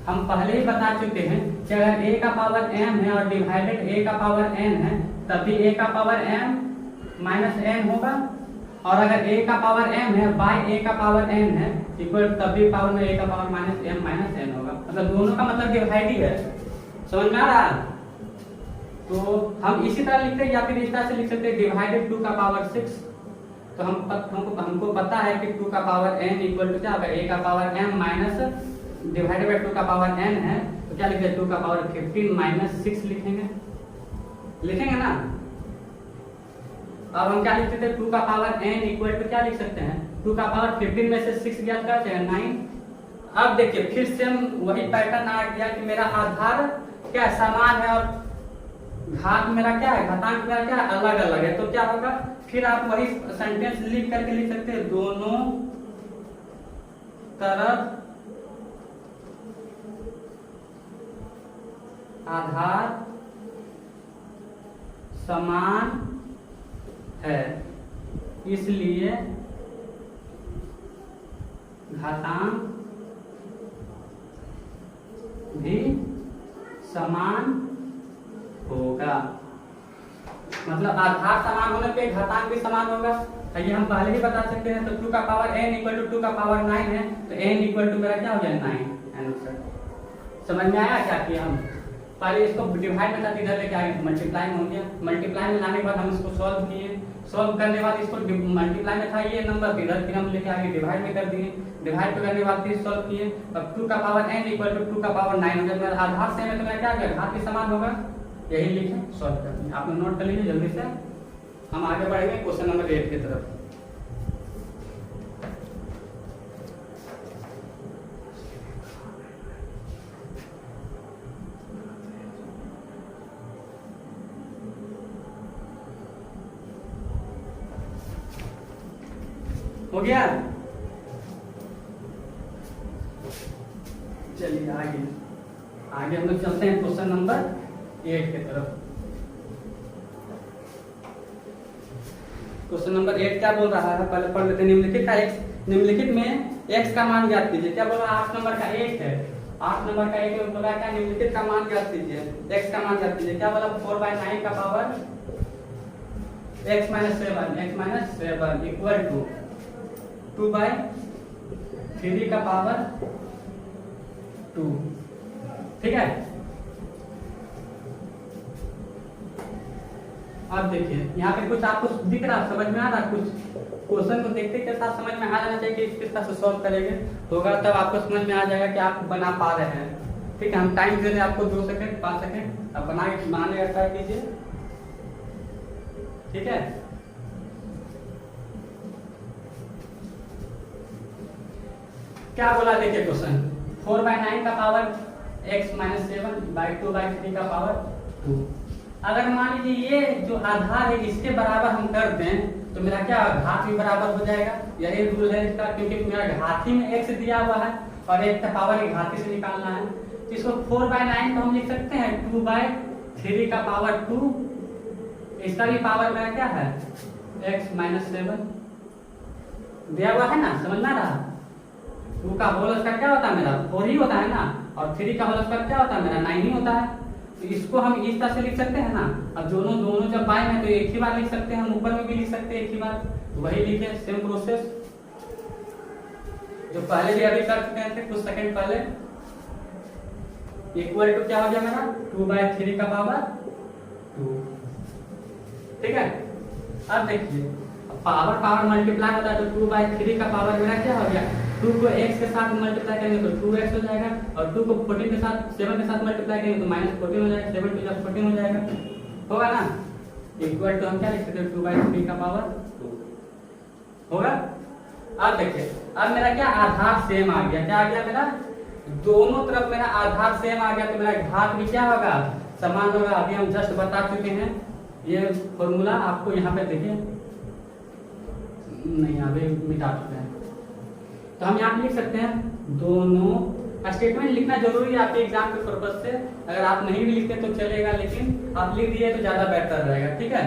हम पहले ही बता चुके हैं कि अगर a का पावर m है और डिवाइडेड a का पावर n है तब भी a का पावर m माइनस n होगा, और अगर a का पावर m है बाय a का पावर n है इक्वल तब भी पावर में a का power minus m minus n होगा, मतलब दोनों का मतलब डिवाइड ही है। समझ में आ रहा है? तो हम इसी तरह लिखते हैं या फिर इस तरह से लिख सकते हैं डिवाइडेड टू का पावर 6, तो हमको पता है कि टू का पावर n इक्वल टू क्या होगा, a का power m minus divided by two का पावर n है, तो क्या लिखेंगे टू का पावर 15 माइनस 6 लिखेंगे ना। अब हम क्या लिख सकते हैं, टू का पावर n इक्वल टू क्या लिख सकते हैं, टू का पावर 15 में से 6 गया क्या है 9। अब देखिए फिर से हम वही पैटर्न आ गया कि मेरा आधार क्या समान है और घात मेरा क्या है, घातांक मेरा क्या है अलग अलग है, तो क्या होगा फिर आप वही सेंटेंस लिख करके लिख सकते हैं, दोनों तरफ आधार समान है इसलिए घातांक भी समान होगा, मतलब आधार समान होने पे घातांक भी समान होगा। ये हम पहले ही बता सकते हैं, तो टू का power n equal to two का पावर 9 है, तो n इक्वल टू मेरा क्या हो गया 9 आंसर। समझ में आया क्या किया हम, पहले इसको डिवाइड में था इधर लेके आए मल्टीप्लाई में हो गया, मल्टीप्लाई में लाने के बाद हम इसको सॉल्व किए, सॉल्व करने के बाद इसको मल्टीप्लाई में था ये नंबर, इधर फिर हम लेके आगे डिवाइड में कर दिए, डिवाइड करने के बाद फिर सॉल्व किए। अब टू का power n equal to two का पावर 9 हो गया, आधार सेम है तो मेरा क्या गया घात भी समान होगा, यही लिखे सॉल्व कर दिए। आप लोग नोट कर लीजिए जल्दी से, हम आगे बढ़ेंगे क्वेश्चन नंबर 8 की तरफ। हो गया, चलिए आगे हम लोग चलते हैं क्वेश्चन नंबर 8 की तरफ। क्वेश्चन नंबर 8 क्या बोल रहा है, पहले पढ़ लेते हैं। निम्नलिखित में x का मान ज्ञात कीजिए। क्या बोला, 8 नंबर का 1 है, 8 नंबर का 1 में बोला क्या निम्नलिखित का मान ज्ञात कीजिए, x का मान ज्ञात कीजिए। क्या बोला 4/9 का पावर x - 7 इक्वल टू 2/3 का पावर 2, ठीक है। अब देखिए यहाँ पे कुछ आपको दिख रहा, समझ में आ रहा, कुछ क्वेश्चन को देखते के साथ समझ में आ जाना चाहिए कि किस तरह से सॉल्व करेंगे, होगा तब आपको समझ में आ जाएगा कि आप बना पा रहे हैं, ठीक है। हम टाइम दे रहे हैं आपको 2 सेकंड 5 सेकंड, अब बनाने का ट्राई कीजिए, ठीक है। क्या बोला देखिए क्वेश्चन, 4/9 का पावर x - 7/2/3 का पावर 2। अगर मान लीजिए ये जो आधार है इसके बराबर हम कर दें तो मेरा क्या घात भी बराबर हो जाएगा, यही रूल है इसका, क्योंकि मेरा घाती में x दिया हुआ है और एक का पावर घाती से निकालना है। तो इसको 4/9 को हम लिख सकते हैं 2/3 का पावर 2, इसका भी पावर मेरा क्या है x - 7 दिया हुआ है ना, समझ में आ रहा। 2 का होल स्क्वायर क्या होता है मेरा 4 ही होता है ना, और 3 का होल स्क्वायर क्या होता है मेरा 9 ही होता है। तो इसको हम इस तरह से लिख सकते हैं ना। अब दोनों जब बाएं में तो एक ही बार लिख सकते हैं, हम ऊपर में भी लिख सकते हैं एक ही बार, तो वही लिखे, सेम प्रोसेस जो पहले भी अभी कर चुके थे कुछ सेकंड पहले। इक्वल टू क्या हो गया मेरा 2/3 का पावर 2, ठीक है। अब देखिए पावर पावर मल्टीप्लाई होता है तो 2/3 का पावर मेरा क्या हो गया, 2 को x के साथ मल्टीप्लाई करेंगे तो 2x हो जाएगा, और 2 को 14 के साथ 7 के साथ मल्टीप्लाई करेंगे तो -14 हो जाएगा, 7 to 14 हो जाएगा, होगा ना। इक्वल टू हम क्या लिख सकते हैं, 2/3 का पावर 2 होगा। अब देखिए अब मेरा क्या आधार सेम आ गया, क्या आ गया मेरा, दोनों तरफ मेरा आधार सेम आ गया तो मेरा घात भी क्या होगा, समान होगा। अभी हम जस्ट बता चुके हैं ये फॉर्मूला, आपको यहाँ पे देखिए नहीं अभी मिटा चुके हैं, तो हम यहाँ पे लिख सकते हैं दोनों। स्टेटमेंट लिखना जरूरी है आपके एग्जाम के पर्पज से, अगर आप नहीं भी लिखते तो चलेगा, लेकिन आप लिख दिए तो ज्यादा बेहतर रहेगा, ठीक है।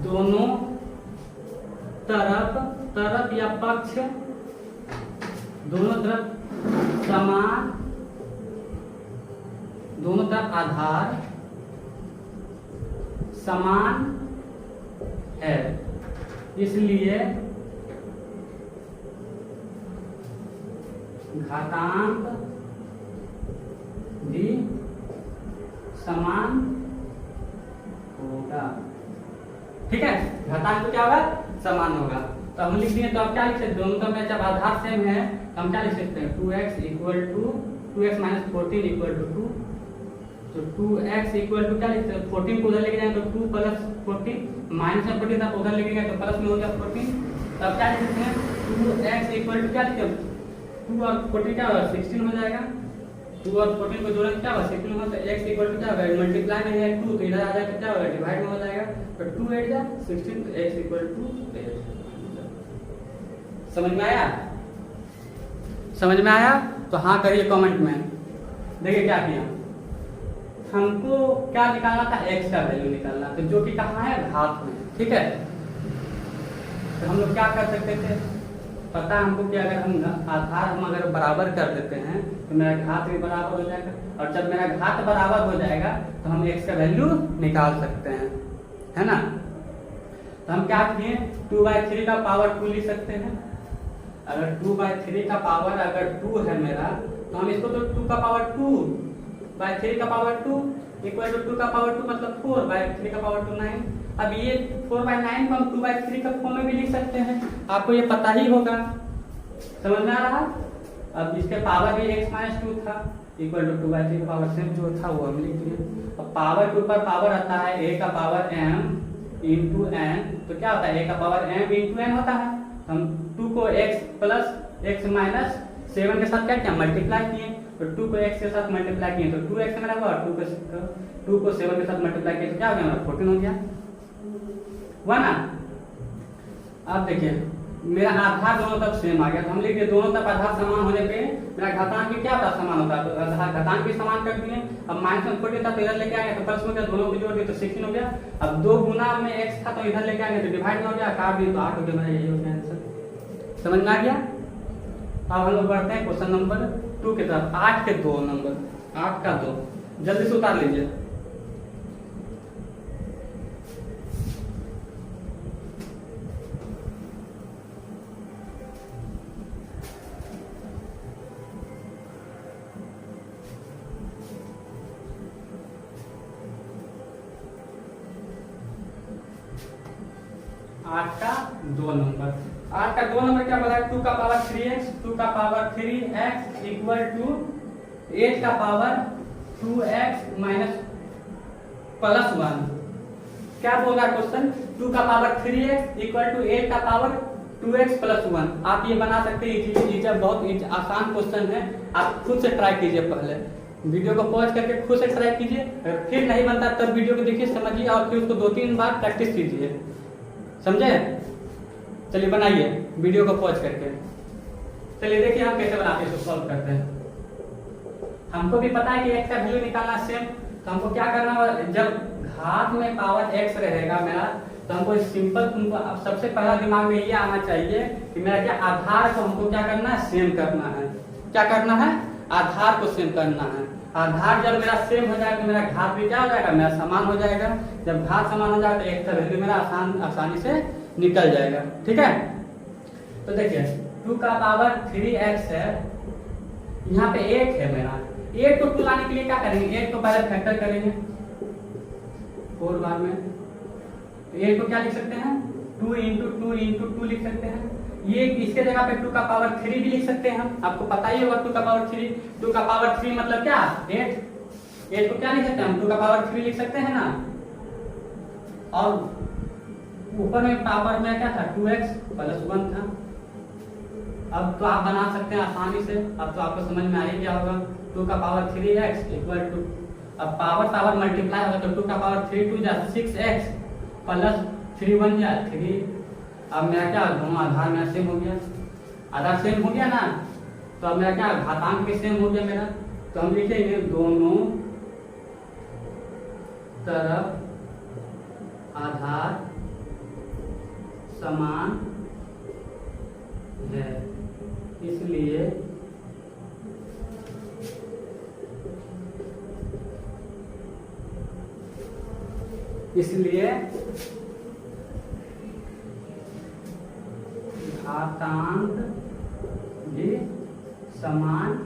दोनों तरफ या पक्ष, दोनों तरफ समान, दोनों तरफ आधार समान है, इसलिए घातांक भी समान होगा, ठीक है। घातांक क्या होगा, समान होगा। तो हम लिख दिए, तो आप क्या लिख सकते हैं, दोनों तरफ में जब आधार सेम है तो हम क्या लिख सकते हैं, 2x equal to 2x minus 14 equal to 2, तो 2x इक्वल टू क्या लिख सकते हैं, 14 को उधर लेके जाए तो 2 प्लस 14, माइनस में 14 था उधर लेके गए तो प्लस में हो गया 14, तब क्या लिख सकते हैं 2x इक्वल टू क्या लिखते हैं, 2 और 14 क्या होगा 16 हो जाएगा, 2 और 14 को जोड़ेंगे क्या होगा 16 होगा, तो x इक्वल टू क्या होगा, मल्टीप्लाई में है 2 तो इधर आ जाएगा क्या होगा, डिवाइड में हो जाएगा, तो 2 8 जा 16, तो x इक्वल टू 8। समझ में आया, समझ में आया तो हाँ करिए कमेंट में। देखिए क्या किया, हमको क्या निकालना था, x का वैल्यू निकालना, तो जो कि कहाँ है, घात में, ठीक है। तो हम लोग क्या कर सकते थे, पता है हमको कि अगर हम आधार हम अगर बराबर कर देते हैं तो मेरा घात भी बराबर हो जाएगा, और जब मेरा घात बराबर हो जाएगा तो हम x का वैल्यू निकाल सकते हैं, है ना। तो हम क्या किए, 2/3 का पावर 2 लिख सकते हैं। अगर 2/3 का पावर अगर 2 है मेरा, तो हम इसको तो 2 का पावर 2/3 का पावर 2 इक्वल टू 2 का पावर 2 मतलब 4/3 का पावर 2 9। अब ये 4/9 को हम 2/3 का फॉर्म में भी लिख सकते हैं, आपको ये पता ही होगा, समझ में आ रहा। अब इसके पावर भी x माइनस 2 था इक्वल टू 2/3 का पावर सेम जो था वो हम लिख दिए। अब पावर के ऊपर पावर आता है a का पावर m इंटू n, तो क्या होता है a का पावर m इंटू n होता है। हम 2 को x प्लस x माइनस 7 के साथ क्या किया, मल्टीप्लाई किए, तो 2 को x के साथ मल्टीप्लाई किए तो 2x मेरा हुआ, 2 को 7 के साथ मल्टीप्लाई किए तो क्या हो गया, हमारा 14 हो गया, हुआ ना। अब देखिए मेरा आधार दोनों तरफ सेम आ गया, तो हम लिख दिए दोनों तरफ आधार समान होने पे मेरा घातांक भी क्या होता है, समान होता है, तो घातांक भी समान कर दिए। अब माइनस में 14 था तो इधर लेके आएंगे तो प्लस में गया, दोनों को जोड़ दिए तो 16 हो गया। अब 2 गुना में x था तो इधर लेके आएंगे तो डिवाइड में हो गया, काट दिए तो 8 हो गया, मेरा यही हो गया आंसर। समझ में आ गया। अब हम लोग बढ़ते हैं क्वेश्चन नंबर 2 की तरफ। 8 के 2 नंबर, 8 का 2 जल्दी से उतार लीजिए। आठ का 2 नंबर, 8 का 2 नंबर क्या बोला है, 2 का पावर 3x, 2 का पावर 3x इक्वल टू 8 का पावर 2x माइनस प्लस 1। क्या बोल रहा है क्वेश्चन, 2 का पावर 3x इक्वल टू 8 का पावर 2x प्लस 1। आप ये बना सकते हैं, ये बहुत आसान क्वेश्चन है, आप खुद से ट्राई कीजिए, पहले वीडियो को पॉज करके खुद से ट्राई कीजिए, अगर फिर नहीं बनता तब वीडियो को देखिए, समझिए और फिर उसको 2-3 बार प्रैक्टिस कीजिए, समझे। चलिए बनाइए वीडियो को पॉज करके, चलिए देखिए हम कैसे बनाते हैं, इसको सॉल्व करते हैं। हमको भी पता है कि x का वैल्यू निकालना सेम, तो हमको क्या करना होगा, जब घात में पावर x रहेगा मेरा, तो हमको सिंपल, तुमको सबसे पहला दिमाग में ये आना चाहिए कि मेरा क्या आधार को हमको क्या करना है, सेम करना है। क्या करना है, आधार को सेम करना है। आधार जब मेरा सेम हो जाएगा तो मेरा घात भी क्या हो जाएगा, मेरा समान हो जाएगा। जब घात समान हो जाएगा तो x का वैल्यू मेरा आसानी से निकल जाएगा, ठीक है। तो देखिए 2 का पावर 3x है, यहाँ पे 8 है मेरा, 8 को 2 लाने के लिए क्या करेंगे, 8 को पहले फैक्टर करेंगे 4 बार में, तो 8 को क्या लिख सकते हैं 2 इंटू टू इंटू टू लिख सकते हैं। ये इसके जगह पे 2 का पावर 3 भी लिख सकते हैं हम, आपको पता ही होगा 2 का पावर 3, 2 का पावर 3 मतलब क्या 8 को क्या लिख सकते हैं हम 2 का पावर 3 लिख सकते हैं ना। और ऊपर में पावर में क्या था 2x प्लस 1 था। अब तो आप बना सकते हैं आसानी से, अब तो आपको समझ में आ ही गया होगा 2 का पावर 3x इक्वल टू, अब पावर मल्टीप्लाई होगा तो 2 का पावर 3 2 जा 6x प्लस 3 1 जा 3। अब मेरा क्या दोनों आधार मेरा सेम हो गया, आधार सेम हो गया ना, तो अब मेरा क्या घातांक भी सेम हो गया मेरा। तो हम लिखेंगे दोनों तरफ आधार समान है, इसलिए घातांक भी समान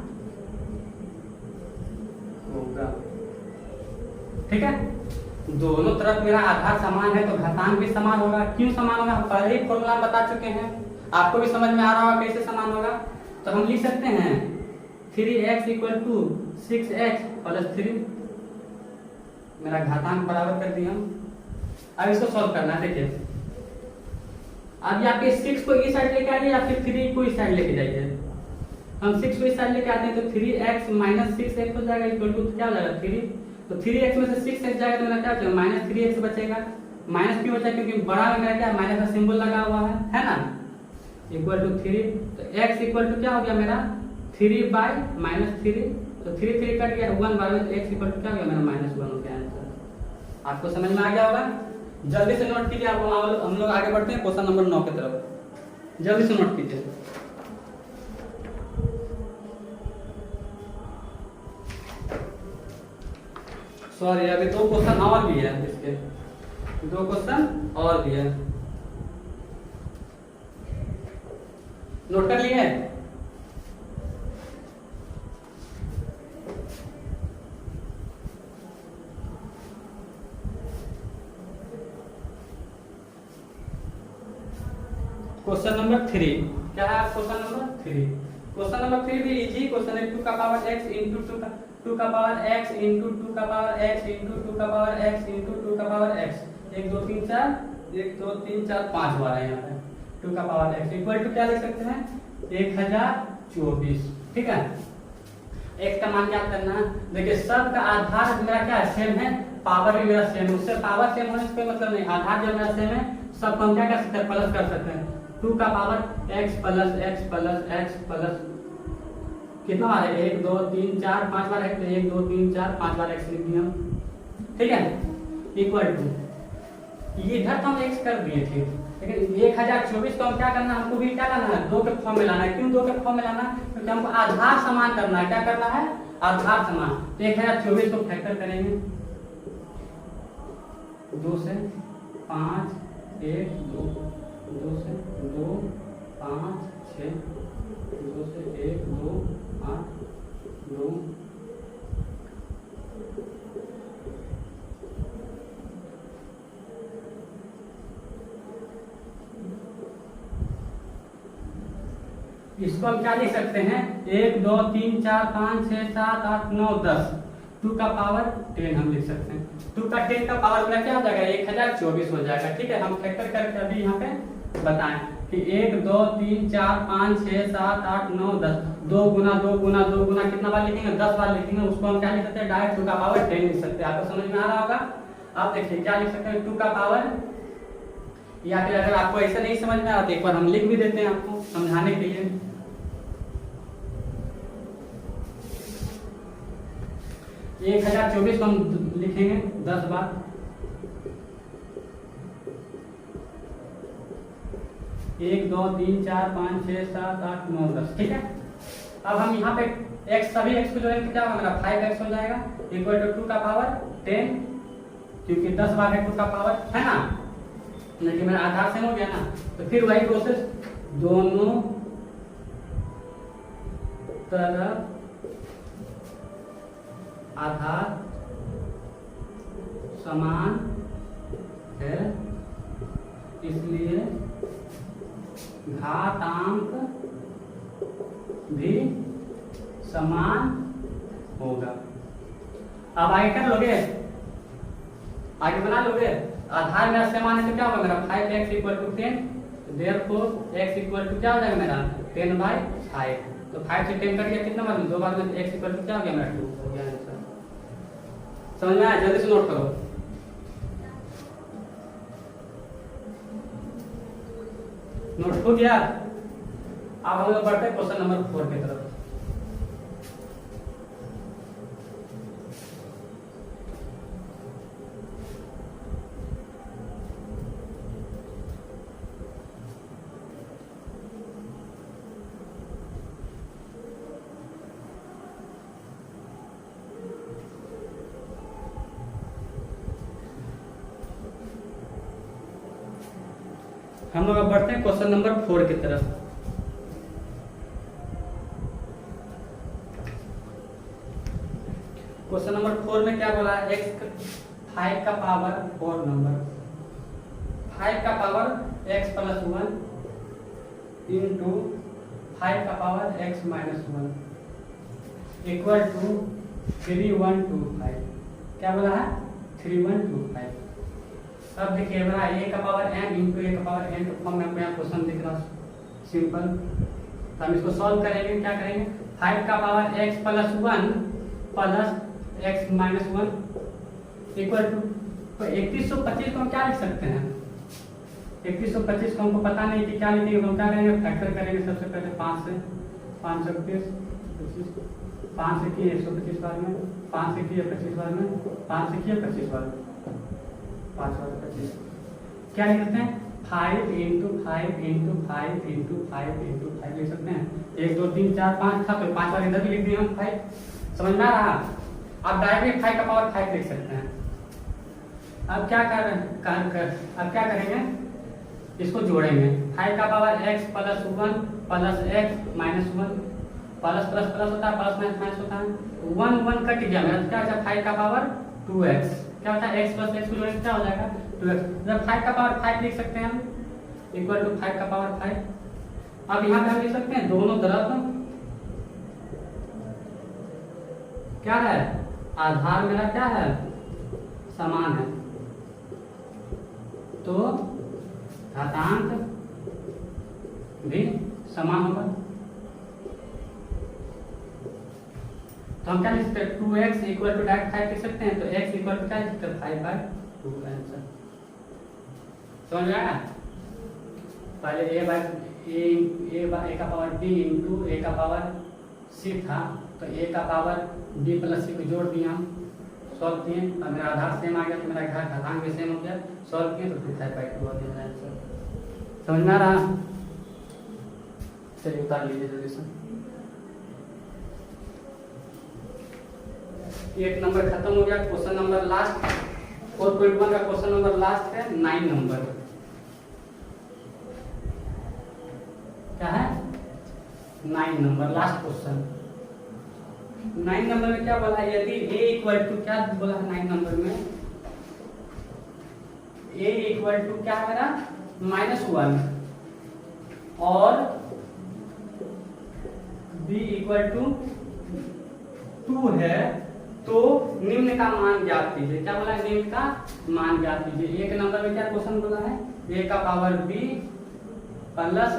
होगा। ठीक है, दोनों तरफ मेरा आधार समान है तो घातांक भी समान होगा। क्यों समान होगा, हम पहले ही फॉर्मूला बता चुके हैं, आपको भी समझ में आ रहा होगा कैसे समान होगा। तो हम लिख सकते हैं 3x equal to 6x plus 3, मेरा घातांक बराबर कर दिया। अब इसको सॉल्व करना है। देखिए अब या फिर 6 को इस साइड लेके आइए या फिर 3 को इस साइड लेके जाइए। हम 6 को इस साइड लेके आते हैं तो 3x माइनस 6x हो जाएगा इक्वल टू क्या हो जाएगा 3। तो 3x में से 6x जाएगा तो मेरा क्या बचेगा माइनस 3x बचेगा। माइनस क्यों बचा, क्योंकि बड़ा में मेरा क्या माइनस का सिंबल लगा हुआ है ना, इक्वल टू 3। तो x इक्वल टू क्या हो गया मेरा 3 बाय माइनस 3। तो 3 3 कट गया 1 बाय x इक्वल टू क्या हो गया मेरा -1 हो गया आंसर। आपको समझ में आ गया होगा, जल्दी से नोट कीजिए। आप हम लोग आगे बढ़ते हैं क्वेश्चन नंबर 9 की तरफ, जल्दी से नोट कीजिए। सॉरी अभी 2 क्वेश्चन और भी है, इसके 2 क्वेश्चन और भी है, नोट कर लिए। क्वेश्चन नंबर 3 क्या है, क्वेश्चन नंबर 3। क्वेश्चन नंबर 3 भी इजी क्वेश्चन है। 2 का पावर x इंटू 2 का पावर x इंटू 2 का पावर x इंटू 2 का पावर x इंटू 2 का पावर x 1 2 3 4 1 2 3 4 5 बार है यहाँ पे 2 का पावर x इक्वल टू क्या लिख सकते हैं 1024। ठीक है, x का मान क्या करना है, देखिए सब का आधार मेरा क्या सेम है, पावर भी मेरा सेम है, उससे पावर सेम होने से कोई मतलब नहीं, आधार जब मेरा सेम है सब हम क्या कर सकते हैं प्लस कर सकते हैं। 2 का पावर x प्लस प्लस कितना बार है 1 2 3 4 5 बार है, 1 2 3 4 5 बार x लिख दिया। ठीक है, इक्वल टू इधर तो हम x कर दिए थे, लेकिन 1024 को हम क्या करना है, हमको भी क्या करना है 2 के फॉर्म में लाना है। क्यों 2 के फॉर्म में लाना है, क्योंकि हमको आधार समान करना है। क्या करना है, आधार समान। तो 1024 को फैक्टर करेंगे 2 से 5 1 2 2 से 2 5 6 2 से 1 2 8 2 इसको हम क्या लिख सकते हैं 1 2 3 4 5 6 7 8 9 10 2 का पावर 10 हम लिख सकते हैं। 2 का 10 का पावर में क्या हो जाएगा 1024 हो जाएगा। ठीक है, हम फैक्टर करके अभी यहाँ पे बताएं कि 1 2 3 4 5 6 7 8 9 10 2 गुना 2 गुना 2 गुना कितना बार लिखेंगे 10 बार लिखेंगे, उसको हम क्या लिख सकते हैं डायरेक्ट 2 का पावर 10 लिख सकते हैं। आपको समझ में आ रहा होगा। आप देखिए क्या लिख सकते हैं 2 का पावर, या फिर अगर आपको ऐसा नहीं समझ में आ रहा तो एक बार हम लिख भी देते हैं आपको समझाने के लिए। 1024 को हम लिखेंगे 10 बार, 1 2 3 4 5 6 7 8 9 10। ठीक है, अब हम यहाँ पे x सभी x को जोड़ेंगे तो क्या होगा मेरा 5x हो जाएगा इक्वल टू 2 का पावर 10, क्योंकि 10 बार है 2 का पावर है ना, लेकिन मेरा आधार सेम हो गया ना। तो फिर वही प्रोसेस, दोनों तरफ आधार समान है इसलिए घातांक भी समान होगा। अब आगे कर लोगे, आगे बना लोगे। आधार मेरा समान है तो क्या होगा मेरा 5x equal to 10, therefore x equal to क्या हो जाएगा मेरा 10/5। तो 5 से 10 कट गया, कितना बार में 2 बार में, x इक्वल टू क्या हो गया मेरा 2 हो गया आंसर। समझ में आया? जल्दी से नोट करो। नोट हो गया? अब हम लोग बढ़ते हैं क्वेश्चन नंबर 4 की तरफ। हम लोग अब बढ़ते हैं क्वेश्चन नंबर 4 की तरफ। क्वेश्चन नंबर 4 में क्या बोला है? x 5 का पावर 4 नंबर, 5 का पावर x प्लस 1 इंटू 5 का power x minus 1 equal to 3125। क्या बोला है? 3125। अब देखिए मेरा a का पावर n इंटू a का पावर n तो फॉर्म में आपको यहाँ क्वेश्चन दिख रहा सिंपल। तो हम इसको सॉल्व करेंगे। क्या करेंगे? 5 का power x plus 1 plus x minus 1 equal to 3125 को हम क्या लिख सकते हैं? 3125 को हमको पता नहीं कि क्या लिखेंगे, हम क्या करेंगे? फैक्टर करेंगे। सबसे पहले 5 से 525 5 से किए 125 बार में, 5 से किए 25 बार में, 5 से किए 25 बार में, 5 बार 25। क्या लिख सकते हैं? 5 इंटू 5 इंटू 5 इंटू 5 इंटू 5 लिख सकते हैं। 1 2 3 4 5 था तो 5 बार इधर भी लिख दिए हम 5। समझ में आ रहा? आप डायरेक्ट 5 का पावर 5 लिख सकते हैं। अब क्या अब क्या करेंगे? इसको जोड़ेंगे। 5 का power x plus 1 plus x minus 1, plus plus plus होता है, प्लस माइनस माइनस होता है, 1 1 कट गया मेरा। क्या होता है? 5 का पावर 2x। क्या होता है? x प्लस x को जोड़ेंगे क्या हो जाएगा? 2x। जब 5 का पावर 5 लिख सकते हैं हम इक्वल टू 5 का पावर 5। अब यहाँ पे हम लिख सकते हैं दोनों तरफ क्या है? आधार मेरा क्या है? समान है, तो घातांक भी समान होगा। तो हम क्या लिख सकते हैं? 2x इक्वल टू डायरेक्ट 5 लिख सकते हैं। तो x इक्वल टू क्या लिख सकते हैं? 5/2 का आंसर। समझ में आया? पहले a का पावर b इंटू a का पावर c था, तो a का पावर b प्लस c को जोड़ दिया, सॉल्व किए। अब मेरा आधार सेम आ गया तो मेरा घातांक भी सेम हो गया। सॉल्व किए तो 5/2 आ गया आंसर। समझ में आ रहा? चलिए उतार लीजिए जल्दी से। एक नंबर खत्म हो गया। क्वेश्चन नंबर लास्ट 4.1 का क्वेश्चन नंबर लास्ट है 9 नंबर। क्या है? 9 नंबर लास्ट क्वेश्चन। 9 नंबर में क्या बोला है? यदि a इक्वल टू क्या बोला है 9 नंबर में? a इक्वल टू क्या है मेरा? -1 और b इक्वल टू 2 है, तो निम्न का मान ज्ञात कीजिए। क्या बोला है? निम्न का मान ज्ञात कीजिए। एक नंबर में क्या क्वेश्चन बोला है? a का पावर b प्लस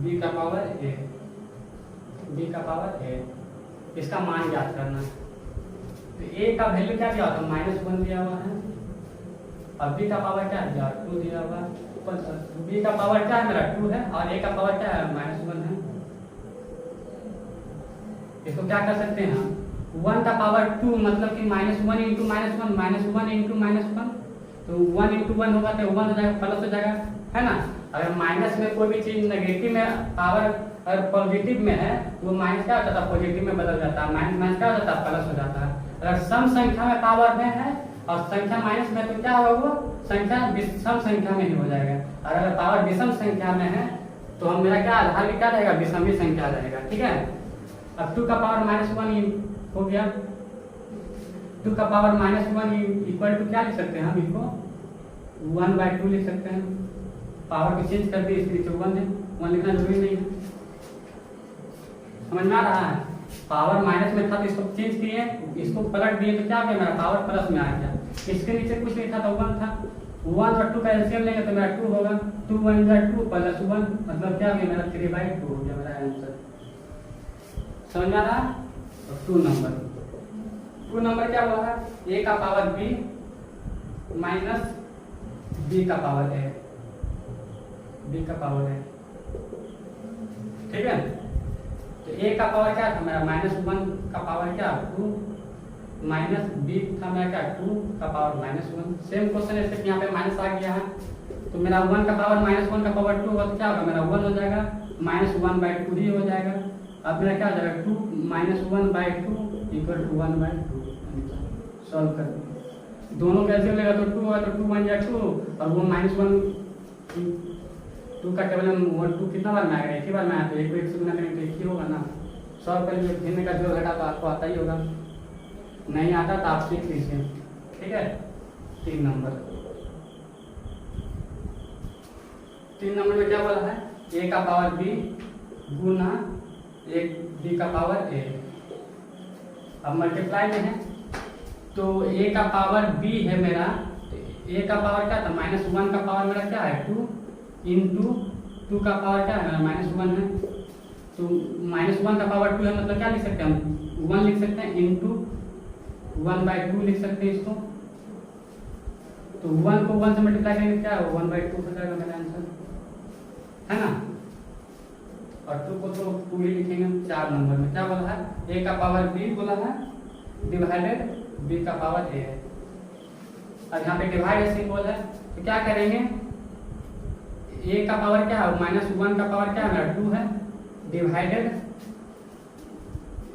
b का पावर a, b का पावर a, इसका मान ज्ञात करना है। तो a का वैल्यू क्या दिया होता है? -1 दिया हुआ है, और b का पावर क्या दिया? 2 दिया हुआ है। b का पावर क्या है मेरा? 2 है, और a का पावर क्या है? -1 है। इसको क्या कर सकते हैं हम? 1 का पावर 2 मतलब कि -1 इंटू -1 -1 इंटू -1, तो 1 इंटू 1 होगा तो 1 हो जाएगा, प्लस हो जाएगा, है ना? अगर माइनस में कोई भी चीज नेगेटिव में पावर अगर पॉजिटिव में है वो माइनस क्या हो जाता है? पॉजिटिव में बदल जाता है। माइनस माइनस क्या हो जाता है? प्लस हो जाता है। अगर सम संख्या में पावर में है और संख्या माइनस में, तो क्या होगा? वो संख्या विषम संख्या में ही हो जाएगा। और अगर पावर विषम संख्या में है तो हम मेरा क्या आधार भी क्या रहेगा? विषम संख्या रहेगा। ठीक है? अब 2 का पावर -1 हो गया। 2 का पावर -1 इक्वल टू क्या लिख सकते हैं हम? इसको 1/2 लिख सकते हैं। पावर को चेंज कर दिए, इसके नीचे 1 है, 1 लिखना जरूरी नहीं है। समझ में आ रहा है? पावर माइनस में था तो इसको चेंज किए, इसको पलट दिए तो क्या हो गया मेरा पावर प्लस में आ गया। इसके नीचे कुछ नहीं था तो 1 था, 1 और 2 का एलसीएम लेंगे तो मेरा 2 होगा, 2 1 2 प्लस 1 मतलब क्या हो गया मेरा 3/2 हो गया मेरा आंसर। समझ में आ रहा है? तो 2 नंबर क्या हुआ है? a का पावर b माइनस b का पावर a, b का पावर a, ठीक है। तो a का पावर क्या था मेरा -1 का पावर क्या 2 माइनस b था मेरा क्या 2 का पावर -1। सेम क्वेश्चन है, सिर्फ यहाँ पे माइनस आ गया है तो मेरा 1 का पावर -1 का पावर 2 होगा तो क्या होगा मेरा 1 हो जाएगा, -1/2 ही हो जाएगा। अब मेरा क्या हो जाएगा 2 -1/2 इक्वल टू 1/2। सॉल्व कर दोनों कैसे लेगा तो 2 होगा तो 2 बन जाएगा 2 और वो -1 2 का टेबल में 2 कितना बार में आएगा? एक ही बार में आया तो 1 को 1 से गुना करेंगे तो 1 ही होगा ना। सॉल्व करिए, भिन्न का जोड़ घटा तो आपको आता ही होगा, नहीं आता तो आप सीख लीजिए, ठीक है। 3 नंबर में क्या बोला है? a का पावर b गुना b का पावर a। अब मल्टीप्लाई में है तो a का पावर b है मेरा, a का पावर क्या था -1 का पावर मेरा क्या है 2 इंटू 2 का पावर क्या है मेरा -1 है, तो -1 का पावर 2 है मतलब क्या लिख सकते हैं हम 1 लिख सकते हैं इंटू 1/2 लिख सकते हैं इसको। तो 1 को 1 से मल्टीप्लाई करेंगे क्या है 1/2 हो जाएगा मेरा आंसर, है ना। और 2 को तो 2 ही लिखेंगे। 4 नंबर में क्या बोला है? a का पावर b बोला है डिवाइडेड b का पावर a है। अब यहाँ पे डिवाइड सिंबल है तो क्या करेंगे, a का पावर क्या है -1 का पावर क्या है मेरा 2 है डिवाइडेड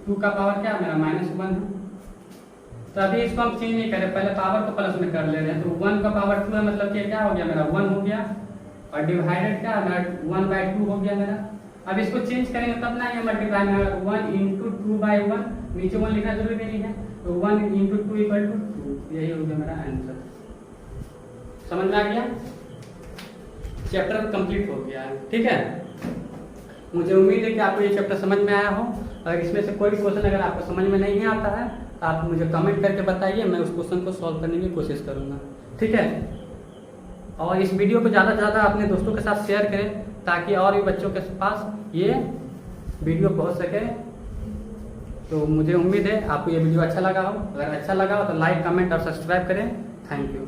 2 का पावर क्या है मेरा -1 है। तो अभी इसको हम चेंज नहीं करें, पहले पावर को प्लस में कर ले रहे हैं। तो 1 का पावर 2 है मतलब कि क्या हो गया मेरा 1 हो गया और डिवाइडेड क्या है मेरा 1/2 हो गया मेरा। अब इसको चेंज करेंगे तब ना ये मल्टीप्लाई में 1 इंटू 2/1, नीचे 1 लिखना जरूरी नहीं है तो 1 इंटू 2 इक्वल टू 2, यही हो गया मेरा आंसर। समझ में आ गया? चैप्टर कंप्लीट हो गया है, ठीक है। मुझे उम्मीद है कि आपको ये चैप्टर समझ में आया हो। अगर इसमें से कोई भी क्वेश्चन अगर आपको समझ में नहीं आता है तो आप मुझे कमेंट करके बताइए, मैं उस क्वेश्चन को सॉल्व करने की कोशिश करूँगा, ठीक है। और इस वीडियो को ज़्यादा से ज़्यादा अपने दोस्तों के साथ शेयर करें ताकि और भी बच्चों के पास ये वीडियो पहुंच सके। तो मुझे उम्मीद है आपको ये वीडियो अच्छा लगा हो। अगर अच्छा लगा हो तो लाइक, कमेंट और सब्सक्राइब करें। Thank you.